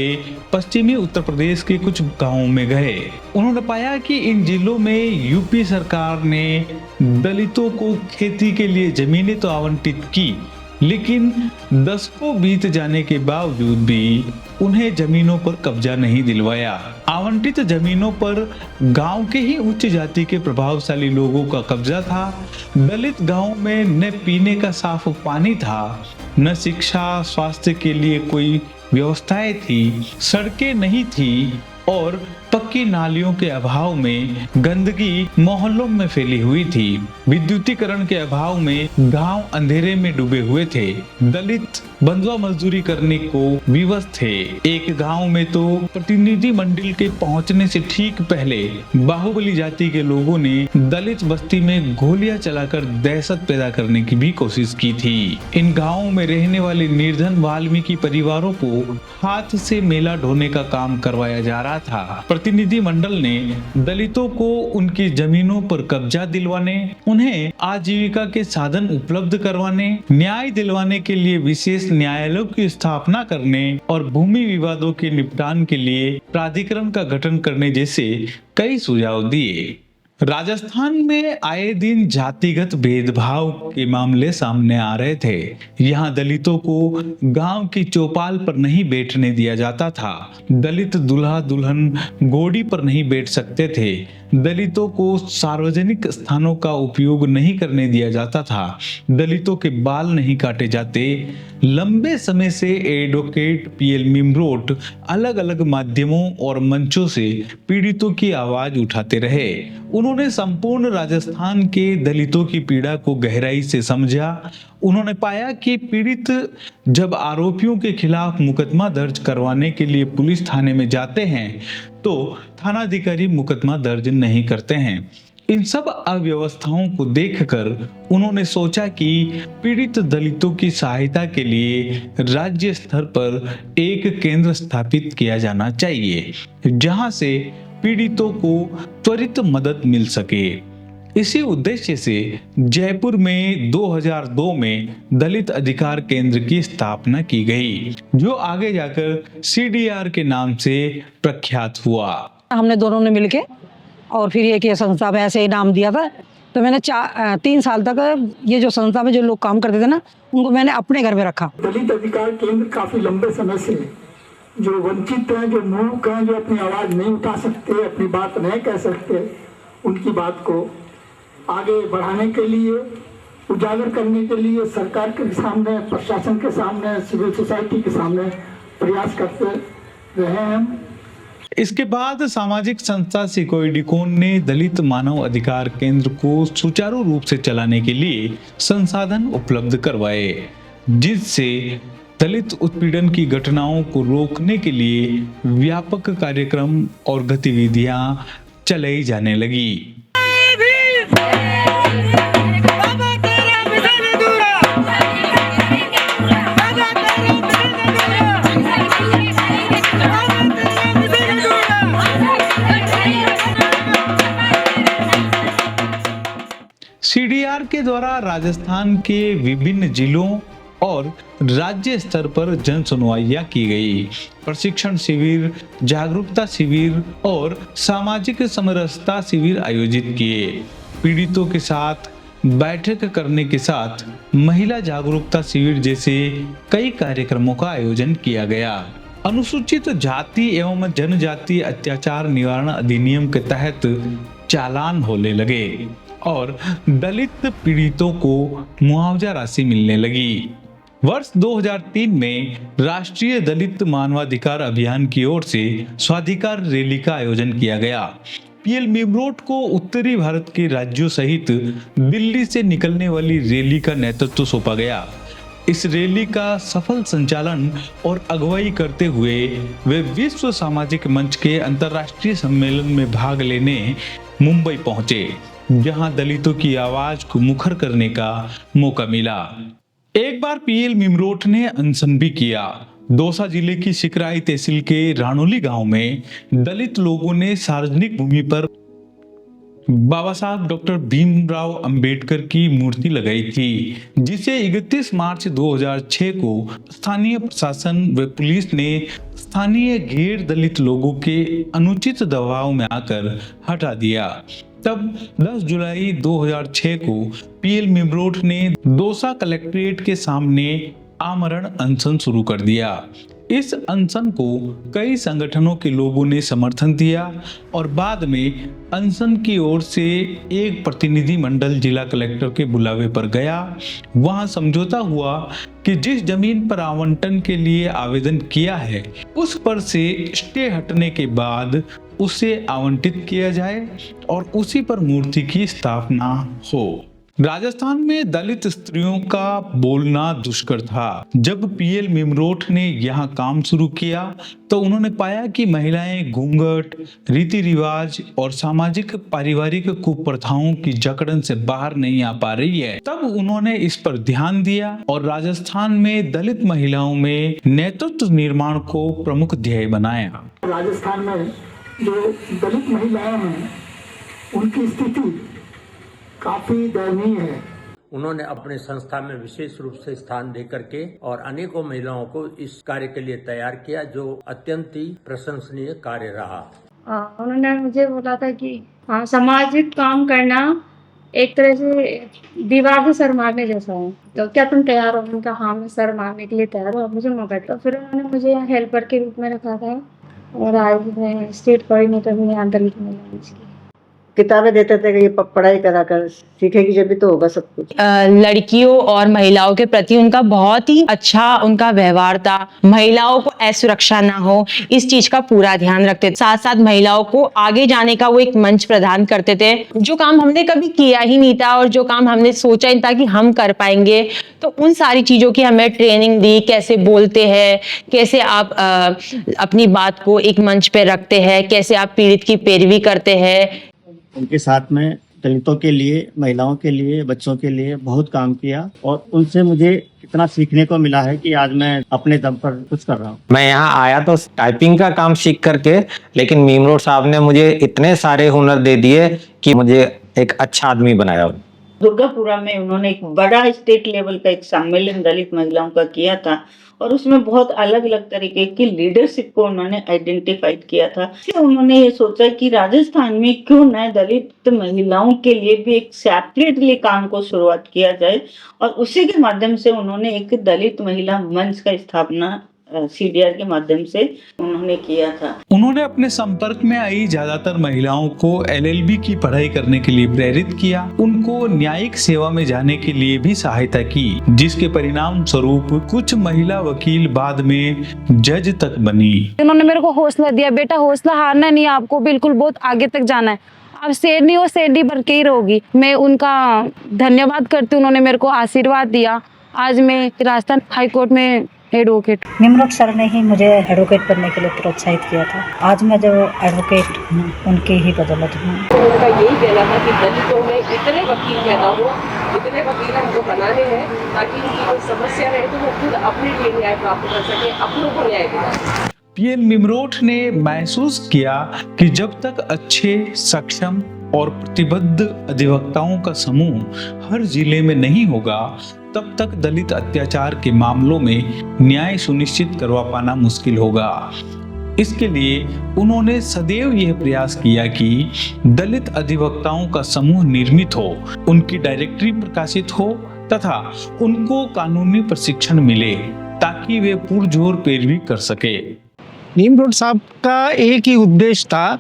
पश्चिमी उत्तर प्रदेश के कुछ गांवों में गए। उन्होंने पाया कि इन जिलों में यूपी सरकार ने दलितों को खेती के लिए जमीनें तो आवंटित की, लेकिन दशकों बीत जाने के बावजूद भी उन्हें जमीनों पर कब्जा नहीं दिलवाया। आवंटित जमीनों पर गांव के ही उच्च जाति के प्रभावशाली लोगों का कब्जा था। दलित गांव में न पीने का साफ पानी था, न शिक्षा स्वास्थ्य के लिए कोई व्यवस्थाएं थी, सड़कें नहीं थी और पक्की नालियों के अभाव में गंदगी मोहल्लों में फैली हुई थी। विद्युतीकरण के अभाव में गांव अंधेरे में डूबे हुए थे। दलित बंधुआ मजदूरी करने को विवश थे। एक गांव में तो प्रतिनिधि मंडल के पहुंचने से ठीक पहले बाहुबली जाति के लोगों ने दलित बस्ती में गोलियां चलाकर दहशत पैदा करने की भी कोशिश की थी। इन गांवों में रहने वाले निर्धन वाल्मीकि परिवारों को हाथ से मेला ढोने का काम करवाया जा रहा था। प्रतिनिधि मंडल ने दलितों को उनकी जमीनों पर कब्जा दिलवाने, उन्हें आजीविका के साधन उपलब्ध करवाने, न्याय दिलवाने के लिए विशेष न्यायालयों की स्थापना करने और भूमि विवादों के निपटान के लिए प्राधिकरण का गठन करने जैसे कई सुझाव दिए। राजस्थान में आए दिन जातिगत भेदभाव के मामले सामने आ रहे थे। यहाँ दलितों को गांव की चौपाल पर नहीं बैठने दिया जाता था। दलित दूल्हा दुल्हन घोड़ी पर नहीं बैठ सकते थे। दलितों को सार्वजनिक स्थानों का उपयोग नहीं करने दिया जाता था। दलितों के बाल नहीं काटे जाते। लंबे समय से एडवोकेट पीएल निमरोड अलग अलग माध्यमों और मंचों से पीड़ितों की आवाज उठाते रहे। उन्होंने संपूर्ण राजस्थान के दलितों की पीड़ा को गहराई से समझा। उन्होंने पाया कि पीड़ित जब आरोपियों के खिलाफ मुकदमा दर्ज करवाने के लिए पुलिस थाने में जाते हैं तो थानाधिकारी मुकदमा दर्ज नहीं करते हैं। इन सब अव्यवस्थाओं को देखकर उन्होंने सोचा कि पीड़ित दलितों की सहायता के लिए राज्य स्तर पर एक केंद्र स्थापित किया जाना चाहिए, जहां से पीड़ितों को त्वरित मदद मिल सके। इसी उद्देश्य से जयपुर में 2002 में दलित अधिकार केंद्र की स्थापना की गई, जो आगे जाकर CDR के नाम से प्रख्यात हुआ। हमने दोनों ने मिलके और फिर एक ये संस्था में ऐसे ही नाम दिया था। तो मैंने 3 साल तक ये जो संस्था में जो लोग काम करते थे ना, उनको मैंने अपने घर में रखा। दलित अधिकार केंद्र काफी लंबे समय से जो वंचित हैं, जो मूक हैं, जो अपनी आवाज नहीं उठा सकते, अपनी बात नहीं कह सकते, उनकी बात को आगे बढ़ाने के लिए, उजागर करने के लिए सरकार के सामने, प्रशासन के सामने, सिविल सोसाइटी के सामने प्रयास करते रहे हैं। इसके बाद सामाजिक संस्था सिकोइडिकोन ने दलित मानव अधिकार केंद्र को सुचारू रूप से चलाने के लिए संसाधन उपलब्ध करवाए, जिससे दलित उत्पीड़न की घटनाओं को रोकने के लिए व्यापक कार्यक्रम और गतिविधियां चलाई जाने लगी। सीडीआर के द्वारा राजस्थान के विभिन्न जिलों और राज्य स्तर पर जन सुनवाइयां की गई। प्रशिक्षण शिविर, जागरूकता शिविर और सामाजिक समरसता शिविर आयोजित किए। पीड़ितों के साथ बैठक करने के साथ महिला जागरूकता शिविर जैसे कई कार्यक्रमों का आयोजन किया गया। अनुसूचित जाति एवं जनजाति अत्याचार निवारण अधिनियम के तहत चालान होने लगे और दलित पीड़ितों को मुआवजा राशि मिलने लगी। वर्ष 2003 में राष्ट्रीय दलित मानवाधिकार अभियान की ओर से स्वाधिकार रैली का आयोजन किया गया। पीएल मिमरोट को उत्तरी भारत के राज्यों सहित दिल्ली से निकलने वाली रैली का नेतृत्व सौंपा गया। इस रैली का सफल संचालन और अगुवाई करते हुए वे विश्व सामाजिक मंच के अंतर्राष्ट्रीय सम्मेलन में भाग लेने मुंबई पहुंचे, जहां दलितों की आवाज को मुखर करने का मौका मिला। एक बार पीएल मिमरोट ने अनशन भी किया। दौसा जिले की सिकराई तहसील के रानोली गांव में दलित लोगों ने सार्वजनिक भूमि पर बाबा साहब डॉक्टर भीमराव अंबेडकर की मूर्ति लगाई थी, जिसे 31 मार्च 2006 को स्थानीय प्रशासन व पुलिस ने स्थानीय गैर दलित लोगों के अनुचित दबाव में आकर हटा दिया। तब 10 जुलाई 2006 को पीएल मिमरोट ने दौसा कलेक्ट्रेट के सामने आमरण अनशन शुरू कर दिया। इस अनशन को कई संगठनों के लोगों ने समर्थन दिया और बाद में अनशन की ओर से एक प्रतिनिधि मंडल जिला कलेक्टर के बुलावे पर गया। वहां समझौता हुआ कि जिस जमीन पर आवंटन के लिए आवेदन किया है उस पर से स्टे हटने के बाद उसे आवंटित किया जाए और उसी पर मूर्ति की स्थापना हो। राजस्थान में दलित स्त्रियों का बोलना दुष्कर था। जब पीएल मिमरोट ने यहाँ काम शुरू किया तो उन्होंने पाया कि महिलाएं घूंघट, रीति रिवाज और सामाजिक पारिवारिक कुप्रथाओं की जकड़न से बाहर नहीं आ पा रही है। तब उन्होंने इस पर ध्यान दिया और राजस्थान में दलित महिलाओं में नेतृत्व निर्माण को प्रमुख ध्येय बनाया। राजस्थान में जो दलित महिलाएं हैं उनकी स्थिति काफी दयनीय है। उन्होंने अपने संस्था में विशेष रूप से स्थान दे करके और अनेकों महिलाओं को इस कार्य के लिए तैयार किया, जो अत्यंत ही प्रशंसनीय कार्य रहा। उन्होंने मुझे बोला था कि हाँ, सामाजिक काम करना एक तरह से दीवार से सर मारने जैसा है, तो क्या तुम तैयार हो? मैंने कहा हाँ, मैं सर मारने के लिए तैयार हूँ, मुझे मौका दो। फिर उन्होंने मुझे यहाँ हेल्पर के रूप में रखा था और आज मैं स्टेट कोऑर्डिनेटर में यहाँ दलित महिला मंच की। किताबें देते थे कि ये पढ़ाई करा कर सीखेगी जब भी तो होगा सब कुछ। लड़कियों और महिलाओं के प्रति उनका बहुत ही अच्छा उनका व्यवहार था। महिलाओं को असुरक्षा ना हो इस चीज का पूरा ध्यान रखते थे। साथ साथ महिलाओं को आगे जाने का वो एक मंच प्रदान करते थे, जो काम हमने कभी किया ही नहीं था और जो काम हमने सोचा ही था कि हम कर पाएंगे, तो उन सारी चीजों की हमें ट्रेनिंग दी। कैसे बोलते हैं, कैसे आप अपनी बात को एक मंच पे रखते हैं, कैसे आप पीड़ित की पैरवी करते हैं। उनके साथ में दलितों के लिए, महिलाओं के लिए, बच्चों के लिए बहुत काम किया और उनसे मुझे इतना सीखने को मिला है कि आज मैं अपने दम पर कुछ कर रहा हूँ। मैं यहाँ आया तो टाइपिंग का काम सीख करके, लेकिन मिमरोट साहब ने मुझे इतने सारे हुनर दे दिए कि मुझे एक अच्छा आदमी बनाया। दुर्गापुरा में उन्होंने एक बड़ा स्टेट लेवल का एक सम्मेलन दलित महिलाओं का किया था और उसमें बहुत अलग अलग तरीके की लीडरशिप को उन्होंने आइडेंटिफाइड किया था। फिर उन्होंने ये सोचा कि राजस्थान में क्यों न दलित महिलाओं के लिए भी एक सेपरेटली काम को शुरुआत किया जाए और उसी के माध्यम से उन्होंने एक दलित महिला मंच का स्थापना सीडीआर के माध्यम से उन्होंने किया था। उन्होंने अपने संपर्क में आई ज्यादातर महिलाओं को एलएलबी की पढ़ाई करने के लिए प्रेरित किया। उनको न्यायिक सेवा में जाने के लिए भी सहायता की, जिसके परिणाम स्वरूप कुछ महिला वकील बाद में जज तक बनी। उन्होंने मेरे को हौसला दिया, बेटा हौसला हारना नहीं, आपको बिल्कुल बहुत आगे तक जाना है, आप शेरनी हो शेरनी बन के ही रहोगी। मैं उनका धन्यवाद करती हूँ, उन्होंने मेरे को आशीर्वाद दिया। आज मैं राजस्थान हाई कोर्ट में एडवोकेट। मिमरोट सर ने ही मुझे एडवोकेट बनने के लिए प्रोत्साहित किया था। आज मैं जो एडवोकेट हूँ उनके ही बदौलत हूँ। उनका यही कहना था कि दलितों में इतने वकील पैदा हो, इतने वकील हमको बनाने हैं ताकि उनकी कोई समस्या रहे तो वो खुद अपने लिए न्याय प्राप्त कर सके, अपनों को न्याय दिला। पीएल मिमरोट ने महसूस किया कि जब तक अच्छे, सक्षम और प्रतिबद्ध अधिवक्ताओं का समूह हर जिले में नहीं होगा, तब तक दलित अत्याचार के मामलों में न्याय सुनिश्चित करवा पाना मुश्किल होगा। इसके लिए उन्होंने सदैव यह प्रयास किया कि दलित अधिवक्ताओं का समूह निर्मित हो, उनकी डायरेक्टरी प्रकाशित हो तथा उनको कानूनी प्रशिक्षण मिले ताकि वे पुरजोर पैरवी कर सके। नीमरोड साहब का एक ही उद्देश्य था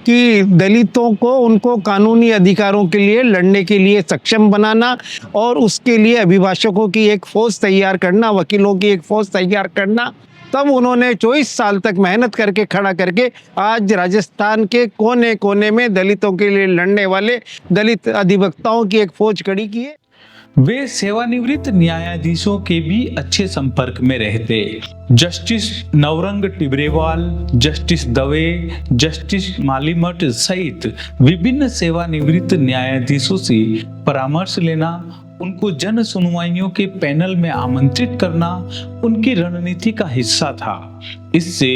कि दलितों को उनको कानूनी अधिकारों के लिए लड़ने के लिए सक्षम बनाना और उसके लिए अभिभाषकों की एक फौज तैयार करना, वकीलों की एक फौज तैयार करना। तब उन्होंने 24 साल तक मेहनत करके खड़ा करके आज राजस्थान के कोने कोने में दलितों के लिए लड़ने वाले दलित अधिवक्ताओं की एक फौज खड़ी की है। वे सेवानिवृत्त न्यायाधीशों के भी अच्छे संपर्क में रहते। Justice Navrang Tibrewal, justice Dave, justice Malimath सहित विभिन्न सेवानिवृत्त न्यायाधीशों से परामर्श लेना, उनको जन सुनवाइयों के पैनल में आमंत्रित करना उनकी रणनीति का हिस्सा था। इससे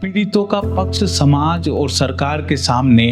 पीड़ितों का पक्ष समाज और सरकार के सामने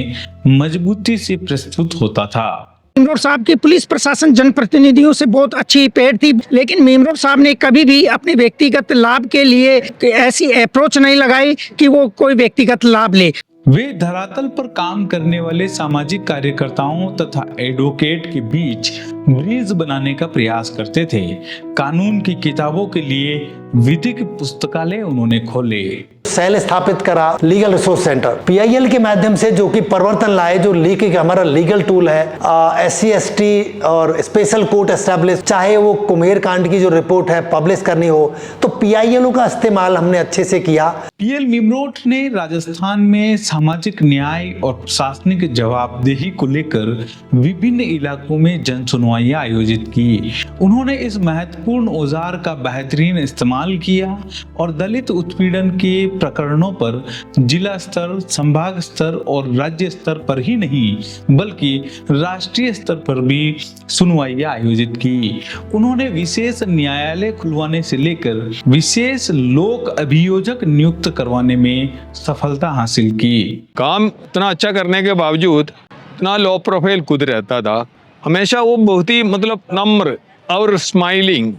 मजबूती से प्रस्तुत होता था। नीमरोड साहब की पुलिस प्रशासन जनप्रतिनिधियों से बहुत अच्छी पेड़ थी, लेकिन नीमरोड साहब ने कभी भी अपने व्यक्तिगत लाभ के लिए ऐसी अप्रोच नहीं लगाई कि वो कोई व्यक्तिगत लाभ ले। वे धरातल पर काम करने वाले सामाजिक कार्यकर्ताओं तथा एडवोकेट के बीच ब्रिज बनाने का प्रयास करते थे। कानून की किताबों के लिए विधिक पुस्तकालय उन्होंने खोले, सेल स्थापित करा, लीगल रिसोर्स सेंटर PIL के माध्यम से, जो कि परिवर्तन लाए, जो हमारा लीगल टूल है, SC ST और स्पेशल कोर्ट एस्टैब्लिश, चाहे वो कुम्हेर कांड की जो रिपोर्ट है पब्लिश करनी हो तो PIL का इस्तेमाल हमने अच्छे से किया। PL निमरोड ने राजस्थान में सामाजिक न्याय और प्रशासनिक जवाबदेही को लेकर विभिन्न इलाकों में जन सुनवाइयां आयोजित की। उन्होंने इस महत्वपूर्ण औजार का बेहतरीन इस्तेमाल किया और दलित उत्पीड़न के प्रकरणों पर जिला स्तर, संभाग स्तर और राज्य स्तर पर ही नहीं बल्कि राष्ट्रीय स्तर पर भी सुनवाइयां आयोजित की। उन्होंने विशेष न्यायालय खुलवाने से लेकर विशेष लोक अभियोजक नियुक्त करवाने में सफलता हासिल की। काम इतना अच्छा करने के बावजूद इतना लो प्रोफाइल खुद रहता था। हमेशा वो बहुत ही नम्र और स्माइलिंग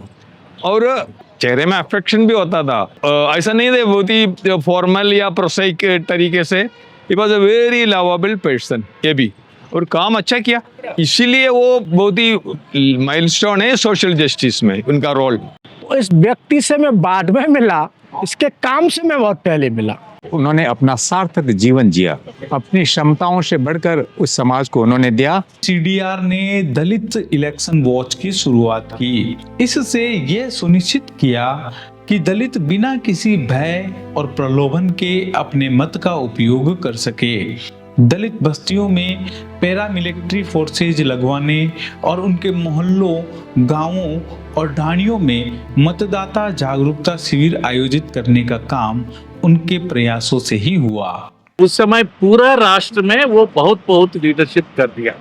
और चेहरे में अफेक्शन भी होता था। ऐसा नहीं थे बहुत ही फॉर्मल या प्रोसाइक तरीके से। He was a very lovable person, ये भी, और काम अच्छा किया, इसीलिए वो बहुत ही माइलस्टोन है सोशल जस्टिस में उनका रोल। इस व्यक्ति से मैं बाद में मिला, इसके काम से मैं बहुत पहले मिला। उन्होंने अपना सार्थक जीवन जिया, अपनी क्षमताओं से बढ़कर उस समाज को उन्होंने दिया। CDR ने दलित इलेक्शन वॉच की शुरुआत की। इससे यह सुनिश्चित किया कि दलित बिना किसी भय और प्रलोभन के अपने मत का उपयोग कर सके। दलित बस्तियों में पैरामिलिट्री फोर्सेज लगवाने और उनके मोहल्लों, गांवों और ढाणियों में मतदाता जागरूकता शिविर आयोजित करने का काम उनके प्रयासों से ही हुआ। उस समय पूरा राष्ट्र में वो बहुत लीडरशिप कर दिया।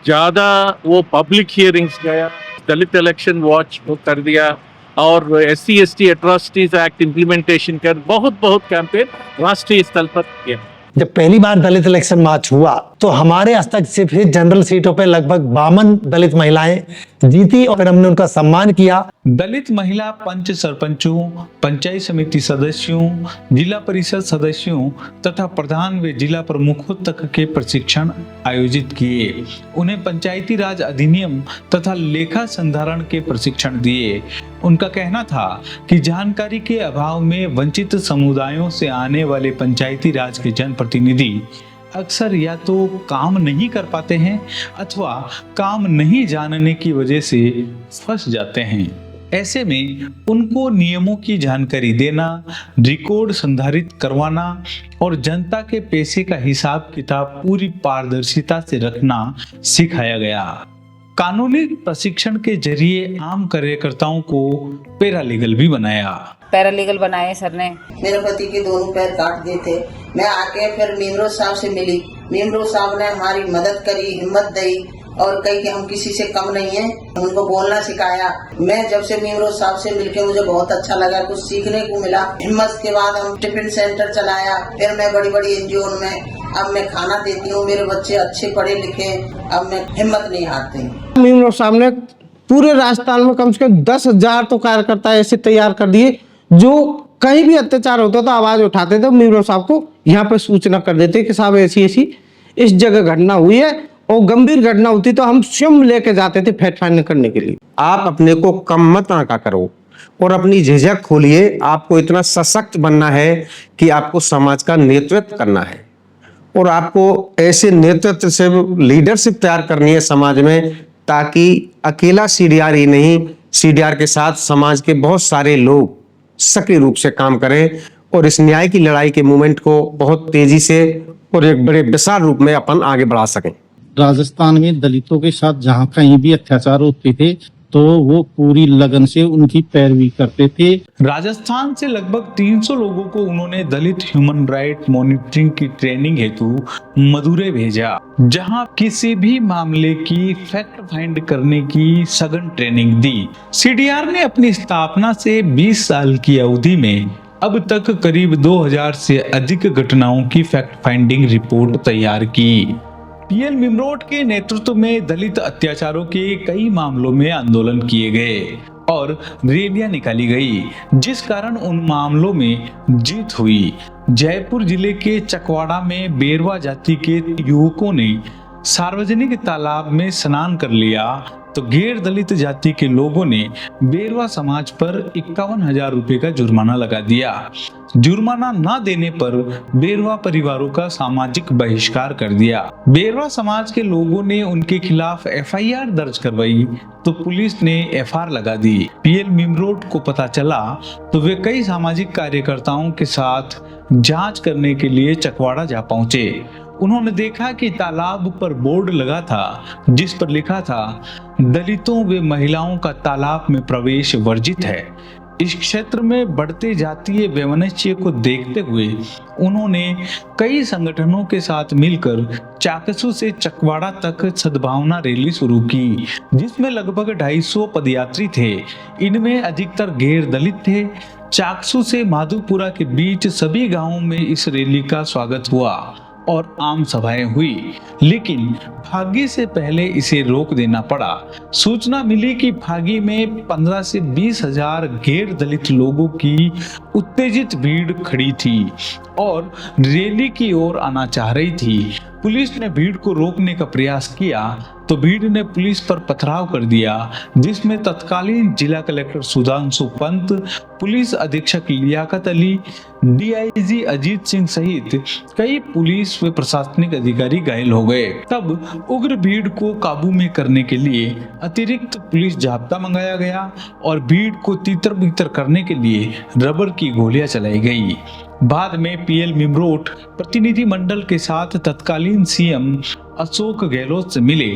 ज्यादा वो पब्लिक हियरिंग्स गया, दलित इलेक्शन वॉच कर दिया और SC ST atrocities act implementation कर बहुत कैंपेन राष्ट्रीय स्तर पर किया। जब पहली बार दलित इलेक्शन मार्च हुआ तो हमारे हस्तक से फिर जनरल सीटों पे लगभग 52 दलित महिलाएं जीती और फिर हमने उनका सम्मान किया। दलित महिला पंच सरपंचों, पंचायत समिति सदस्यों, जिला परिषद सदस्यों तथा प्रधान व जिला प्रमुखों तक के प्रशिक्षण आयोजित किए। उन्हें पंचायती राज अधिनियम तथा लेखा संधारण के प्रशिक्षण दिए। उनका कहना था कि जानकारी के अभाव में वंचित समुदायों से आने वाले पंचायती राज के जनप्रतिनिधि अक्सर या तो काम नहीं कर पाते हैं अथवा काम नहीं जानने की वजह से फंस जाते हैं। ऐसे में उनको नियमों की जानकारी देना, रिकॉर्ड संधारित करवाना और जनता के पैसे का हिसाब किताब पूरी पारदर्शिता से रखना सिखाया गया। कानूनी प्रशिक्षण के जरिए आम कार्यकर्ताओं को पैरालीगल भी बनाया। पैरालीगल बनाए सर ने। मेरे पति के दोनों पैर काट दिए थे। मैं आके फिर नीमरोड साहब से मिली। नीमरोड साहब ने हमारी मदद करी, हिम्मत दी और कही कि हम किसी से कम नहीं है, उनको बोलना सिखाया। मैं जब से नीमरोड साहब से मिलके मुझे बहुत अच्छा लगा, कुछ सीखने को मिला। हिम्मत के बाद हम टिफिन सेंटर चलाया। फिर मैं बड़ी NGO में अब मैं खाना देती हूँ, मेरे बच्चे अच्छे पढ़े लिखे, अब मैं हिम्मत नहीं हारती। मीम रोड साहब ने पूरे राजस्थान में कम से कम 10,000 तो कार्यकर्ता ऐसे तैयार कर दिए जो कहीं भी अत्याचार होता था आवाज उठाते थे, मीम रोड साहब को यहाँ पे सूचना कर देते कि साहब ऐसी ऐसी इस जगह घटना हुई है, और गंभीर घटना होती तो हम स्वयं लेके जाते थे फैक्ट फाइंडिंग करने के लिए। आप अपने को कम मत आंका करो और अपनी झिझक खोलिए। आपको इतना सशक्त बनना है कि आपको समाज का नेतृत्व करना है, और आपको ऐसे नेतृत्व से लीडरशिप तैयार करनी है समाज में, ताकि अकेला सीडीआर ही नहीं, सीडीआर के साथ समाज के बहुत सारे लोग सक्रिय रूप से काम करें और इस न्याय की लड़ाई के मूवमेंट को बहुत तेजी से और एक बड़े विशाल रूप में अपन आगे बढ़ा सकें। राजस्थान में दलितों के साथ जहाँ कहीं भी अत्याचार होते थे तो वो पूरी लगन से उनकी पैरवी करते थे। राजस्थान से लगभग 300 लोगों को उन्होंने दलित ह्यूमन राइट मॉनिटरिंग की ट्रेनिंग हेतु मदुरै भेजा, जहां किसी भी मामले की फैक्ट फाइंड करने की सघन ट्रेनिंग दी। सीडीआर ने अपनी स्थापना से 20 साल की अवधि में अब तक करीब 2000 से अधिक घटनाओं की फैक्ट फाइंडिंग रिपोर्ट तैयार की। पीएल मिमरोट के नेतृत्व में दलित अत्याचारों के कई मामलों में आंदोलन किए गए और रैलियां निकाली गई, जिस कारण उन मामलों में जीत हुई। जयपुर जिले के चकवाड़ा में बेरवा जाति के युवकों ने सार्वजनिक तालाब में स्नान कर लिया तो गैर दलित जाति के लोगों ने बेरवा समाज पर 51,000 रुपए का जुर्माना लगा दिया। जुर्माना न देने पर बेरवा परिवारों का सामाजिक बहिष्कार कर दिया। बेरवा समाज के लोगों ने उनके खिलाफ एफआईआर दर्ज करवाई तो पुलिस ने एफआईआर लगा दी। पीएल मिमरोट को पता चला तो वे कई सामाजिक कार्यकर्ताओं के साथ जांच करने के लिए चकवाड़ा जा पहुंचे। उन्होंने देखा कि तालाब पर बोर्ड लगा था जिस पर लिखा था दलितों व महिलाओं का तालाब में प्रवेश वर्जित है। इस क्षेत्र में बढ़ते जातीय वैमनस्य को देखते हुए उन्होंने कई संगठनों के साथ मिलकर चाकसू से चकवाड़ा तक सद्भावना रैली शुरू की, जिसमें लगभग 250 पदयात्री थे। इनमें अधिकतर गैर दलित थे। चाकसू से माधुपुरा के बीच सभी गांवों में इस रैली का स्वागत हुआ और आम सभाएं हुई, लेकिन फागी से पहले इसे रोक देना पड़ा। सूचना मिली कि फागी में 15 से 20,000 गैर दलित लोगों की उत्तेजित भीड़ खड़ी थी और रैली की ओर आना चाह रही थी। पुलिस ने भीड़ को रोकने का प्रयास किया तो भीड़ ने पुलिस पर पथराव कर दिया, जिसमें तत्कालीन जिला कलेक्टर सुधांशु पंत, पुलिस अधीक्षक लियाकत अली, डीआईजी अजीत सिंह सहित कई पुलिस व प्रशासनिक अधिकारी घायल हो गए। तब उग्र भीड़ को काबू में करने के लिए अतिरिक्त पुलिस जाब्ता मंगाया गया और भीड़ को तितर बितर करने के लिए रबर की गोलियां चलाई गई। बाद में पीएल मिमरोट प्रतिनिधि मंडल के साथ तत्कालीन सीएम अशोक गहलोत से मिले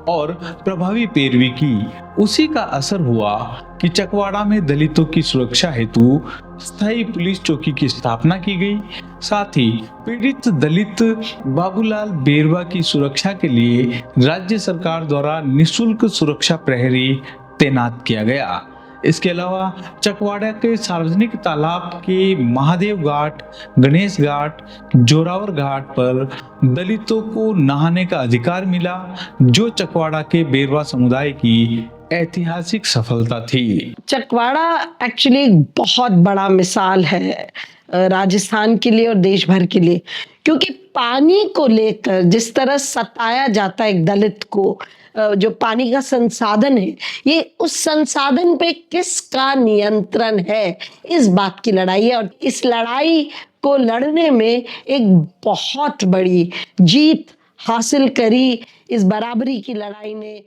और प्रभावी पैरवी की। उसी का असर हुआ कि चकवाड़ा में दलितों की सुरक्षा हेतु स्थायी पुलिस चौकी की स्थापना की गई। साथ ही पीड़ित दलित बाबूलाल बेरवा की सुरक्षा के लिए राज्य सरकार द्वारा निःशुल्क सुरक्षा प्रहरी तैनात किया गया। इसके अलावा चकवाड़ा के सार्वजनिक तालाब के महादेव घाट, गणेश घाट, जोरावर घाट पर दलितों को नहाने का अधिकार मिला, जो चकवाड़ा के बेरवा समुदाय की ऐतिहासिक सफलता थी। चकवाड़ा एक्चुअली बहुत बड़ा मिसाल है राजस्थान के लिए और देश भर के लिए, क्योंकि पानी को लेकर जिस तरह सताया जाता है एक दलित को, जो पानी का संसाधन है, ये उस संसाधन पे किसका नियंत्रण है, इस बात की लड़ाई है। और इस लड़ाई को लड़ने में एक बहुत बड़ी जीत हासिल करी इस बराबरी की लड़ाई ने।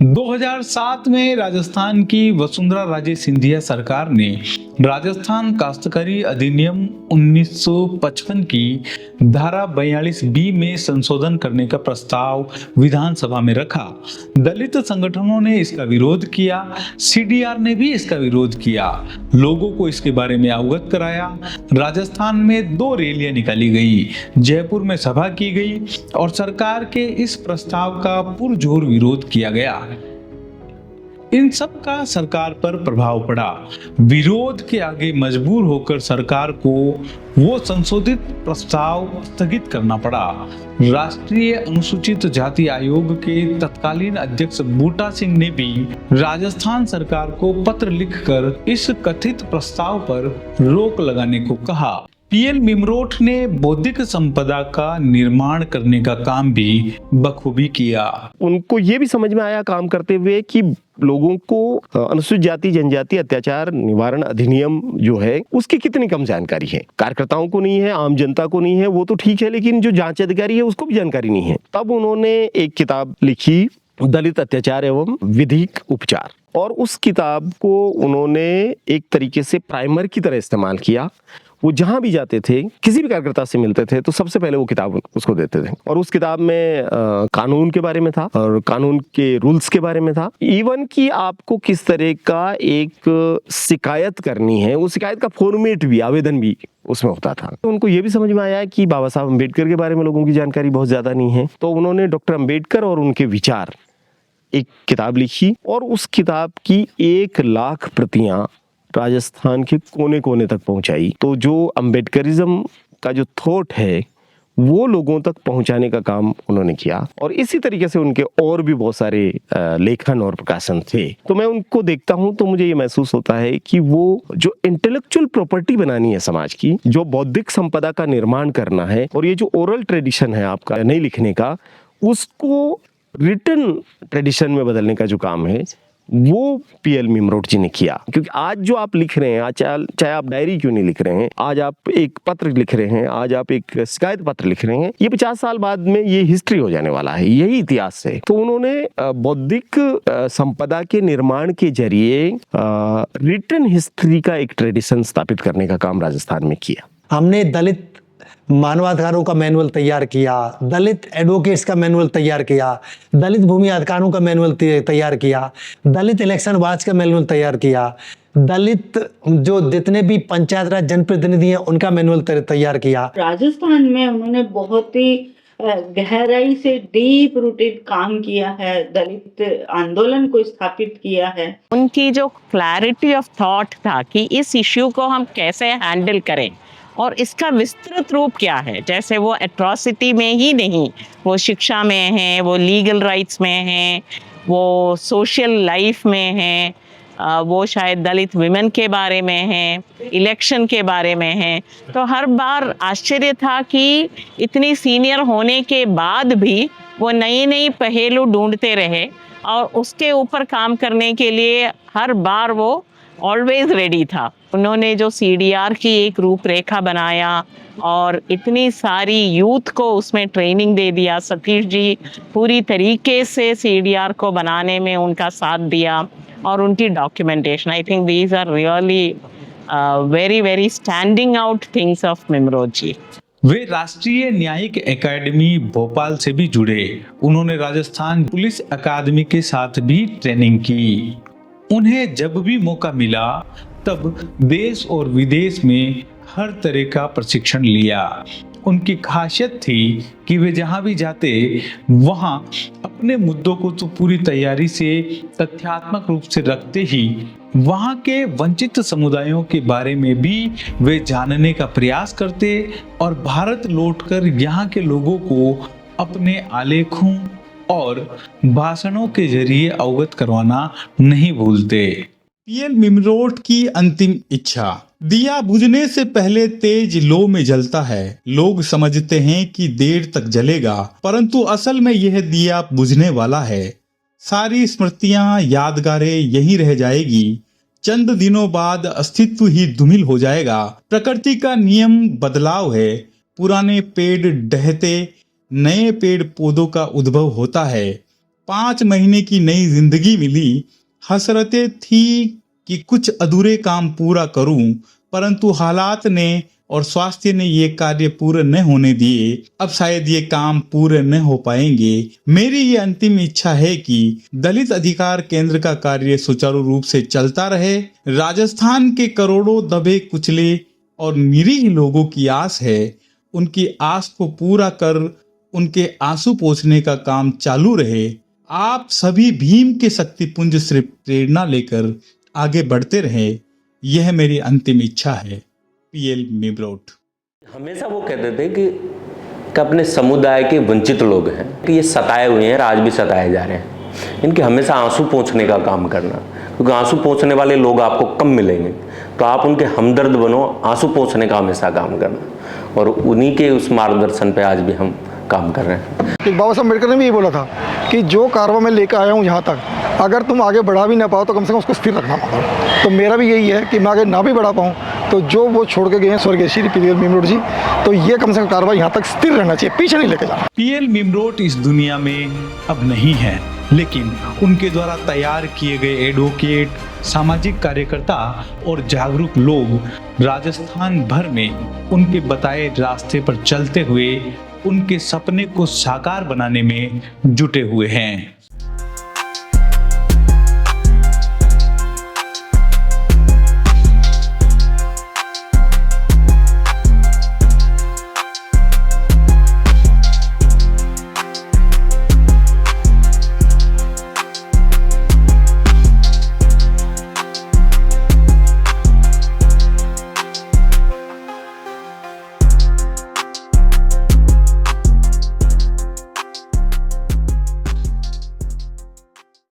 2007 में राजस्थान की वसुंधरा राजे सिंधिया सरकार ने राजस्थान काश्तकारी अधिनियम 1955 की धारा 42B में संशोधन करने का प्रस्ताव विधानसभा में रखा। दलित संगठनों ने इसका विरोध किया, सीडीआर ने भी इसका विरोध किया, लोगों को इसके बारे में अवगत कराया। राजस्थान में 2 रैलियां निकाली गई, जयपुर में सभा की गई और सरकार के इस प्रस्ताव का पुरजोर विरोध किया गया। इन सब का सरकार पर प्रभाव पड़ा। विरोध के आगे मजबूर होकर सरकार को वो संशोधित प्रस्ताव स्थगित करना पड़ा। राष्ट्रीय अनुसूचित जाति आयोग के तत्कालीन अध्यक्ष बूटा सिंह ने भी राजस्थान सरकार को पत्र लिखकर इस कथित प्रस्ताव पर रोक लगाने को कहा। पीएल मिमरोट ने बौद्धिक संपदा का निर्माण करने का काम भी बखूबी किया। उनको ये भी समझ में आया काम करते हुए कि लोगों को अनुसूचित जाति जनजाति अत्याचार निवारण अधिनियम जो है उसकी कितनी कम जानकारी है। कार्यकर्ताओं को नहीं है, आम जनता को नहीं है, वो तो ठीक है, लेकिन जो जांच अधिकारी है उसको भी जानकारी नहीं है। तब उन्होंने एक किताब लिखी, दलित अत्याचार एवं विधिक उपचार, और उस किताब को उन्होंने एक तरीके से प्राइमर की तरह इस्तेमाल किया। वो जहां भी जाते थे, किसी भी कार्यकर्ता से मिलते थे, तो सबसे पहले वो किताब उसको देते थे। और उस किताब में कानून के बारे में था और कानून के रूल्स के बारे में था, इवन कि आपको किस तरह का एक शिकायत करनी है, वो शिकायत का फॉर्मेट भी, आवेदन भी उसमें होता था। तो उनको ये भी समझ में आया कि बाबा साहब अम्बेडकर के बारे में लोगों की जानकारी बहुत ज्यादा नहीं है, तो उन्होंने डॉक्टर अम्बेडकर और उनके विचार एक किताब लिखी, और उस किताब की 1 लाख प्रतियां राजस्थान के कोने कोने तक पहुंचाई। तो जो अम्बेडकरिज्म का जो थॉट है वो लोगों तक पहुंचाने का काम उन्होंने किया, और इसी तरीके से उनके और भी बहुत सारे लेखन और प्रकाशन थे। तो मैं उनको देखता हूं तो मुझे ये महसूस होता है कि वो जो इंटेलेक्चुअल प्रॉपर्टी बनानी है समाज की, जो बौद्धिक संपदा का निर्माण करना है, और ये जो ओरल ट्रेडिशन है आपका नहीं लिखने का, उसको रिटन ट्रेडिशन में बदलने का जो काम है वो पीएल मिमरोट जी ने किया। क्योंकि आज जो आप लिख रहे हैं, आज चाहे आप डायरी क्यों नहीं लिख रहे हैं, आज आप एक पत्र लिख रहे हैं, आज आप एक शिकायत पत्र लिख रहे हैं, ये 50 साल बाद में ये हिस्ट्री हो जाने वाला है, यही इतिहास है। तो उन्होंने बौद्धिक संपदा के निर्माण के जरिए रिटन हिस्ट्री का एक ट्रेडिशन स्थापित करने का काम राजस्थान में किया। हमने दलित मानवाधिकारों का मैनुअल तैयार किया, दलित एडवोकेट्स का मैनुअल तैयार किया, दलित भूमि अधिकारों का मैनुअल तैयार किया, दलित इलेक्शन वॉच का मैनुअल तैयार किया, दलित जो जितने भी पंचायत राज जनप्रतिनिधि हैं उनका मैनुअल तैयार किया। राजस्थान में उन्होंने बहुत ही गहराई से डीप रूटेड काम किया है, दलित आंदोलन को स्थापित किया है। उनकी जो क्लैरिटी ऑफ थॉट था कि इस इश्यू को हम कैसे हैंडल करें और इसका विस्तृत रूप क्या है, जैसे वो एट्रॉसिटी में ही नहीं, वो शिक्षा में है, वो लीगल राइट्स में है, वो सोशल लाइफ में है, वो शायद दलित विमेन के बारे में है, इलेक्शन के बारे में है। तो हर बार आश्चर्य था कि इतनी सीनियर होने के बाद भी वो नई नई पहलू ढूंढते रहे और उसके ऊपर काम करने के लिए हर बार वो ऑलवेज रेडी था। उन्होंने जो सीडीआर की एक रूपरेखा बनाया और इतनी सारी यूथ को उसमें ट्रेनिंग दे दिया, सतीश जी पूरी तरीके से सीडीआर को बनाने में उनका साथ दिया, और उनकी documentation, I think these are really very very standing out things of Mimrot ji. वे राष्ट्रीय न्यायिक एकेडमी भोपाल से भी जुड़े। उन्होंने राजस्थान पुलिस अकादमी के साथ भी ट्रेनिंग की। उन्हें जब भी मौका मिला तब देश और विदेश में हर तरह का प्रशिक्षण लिया। उनकी खासियत थी कि वे जहां भी जाते वहां अपने मुद्दों को तो पूरी तैयारी से तथ्यात्मक रूप से रखते ही वहां के वंचित समुदायों के बारे में भी वे जानने का प्रयास करते और भारत लौटकर यहाँ के लोगों को अपने आलेखों और भाषणों के जरिए अवगत करवाना नहीं भूलते। पीएल मिमरोट की अंतिम इच्छा। दिया बुझने से पहले तेज लो में जलता है। लोग समझते हैं कि देर तक जलेगा, परंतु असल में यह दिया बुझने वाला है। सारी स्मृतियां, यादगारें यहीं रह जाएगी। चंद दिनों बाद अस्तित्व ही धूमिल हो जाएगा। प्रकृति का नियम बदलाव है। पुराने पेड़ ढहते नए पेड़ पौधों का उद्भव होता है। 5 महीने की नई जिंदगी मिली। हसरतें थी कि कुछ अधूरे काम पूरा करूं, परंतु हालात ने और स्वास्थ्य ने ये कार्य पूरे न होने दिए। अब शायद ये काम पूरे न हो पाएंगे। मेरी ये अंतिम इच्छा है कि दलित अधिकार केंद्र का कार्य सुचारू रूप से चलता रहे। राजस्थान के करोड़ों दबे कुचले और निरीह लोगों की आस है। उनकी आस को पूरा कर उनके आंसू पोंछने का काम चालू रहे। आप सभी भीम के शक्तिपुंज से प्रेरणा लेकर आगे बढ़ते रहें, यह मेरी अंतिम इच्छा है। पीएल मिमरोट। हमेशा वो कहते थे कि अपने समुदाय के वंचित लोग हैं कि ये सताए हुए हैं, आज भी सताए जा रहे हैं, इनके हमेशा आंसू पोंछने का काम करना, क्योंकि आंसू पोंछने वाले लोग आपको कम मिलेंगे, तो आप उनके हमदर्द बनो, आंसू पोंछने का हमेशा काम करना, और उन्हीं के उस मार्गदर्शन पे आज भी हम काम कर रहे हैं। बाबा साहब अम्बेडकर ने भी ये बोला था कि जो कारवा मैं लेकर आया हूँ यहाँ तक, अगर तुम आगे बढ़ा भी ना पाओ तो कम से कम उसको स्थिर रखना पाओ। तो मेरा भी यही है कि मैं आगे ना भी बढ़ा पाऊँ तो जो वो छोड़ के गए हैं स्वर्गीय श्री पीएल मिमरोट जी, तो ये कम से कम कारवा यहाँ तक स्थिर रहना चाहिए, पीछे नहीं लेके जाना। पीएल मिमरोट इस दुनिया में अब नहीं है, लेकिन उनके द्वारा तैयार किए गए एडवोकेट, सामाजिक कार्यकर्ता और जागरूक लोग राजस्थान भर में उनके बताए रास्ते पर चलते हुए उनके सपने को साकार बनाने में जुटे हुए हैं।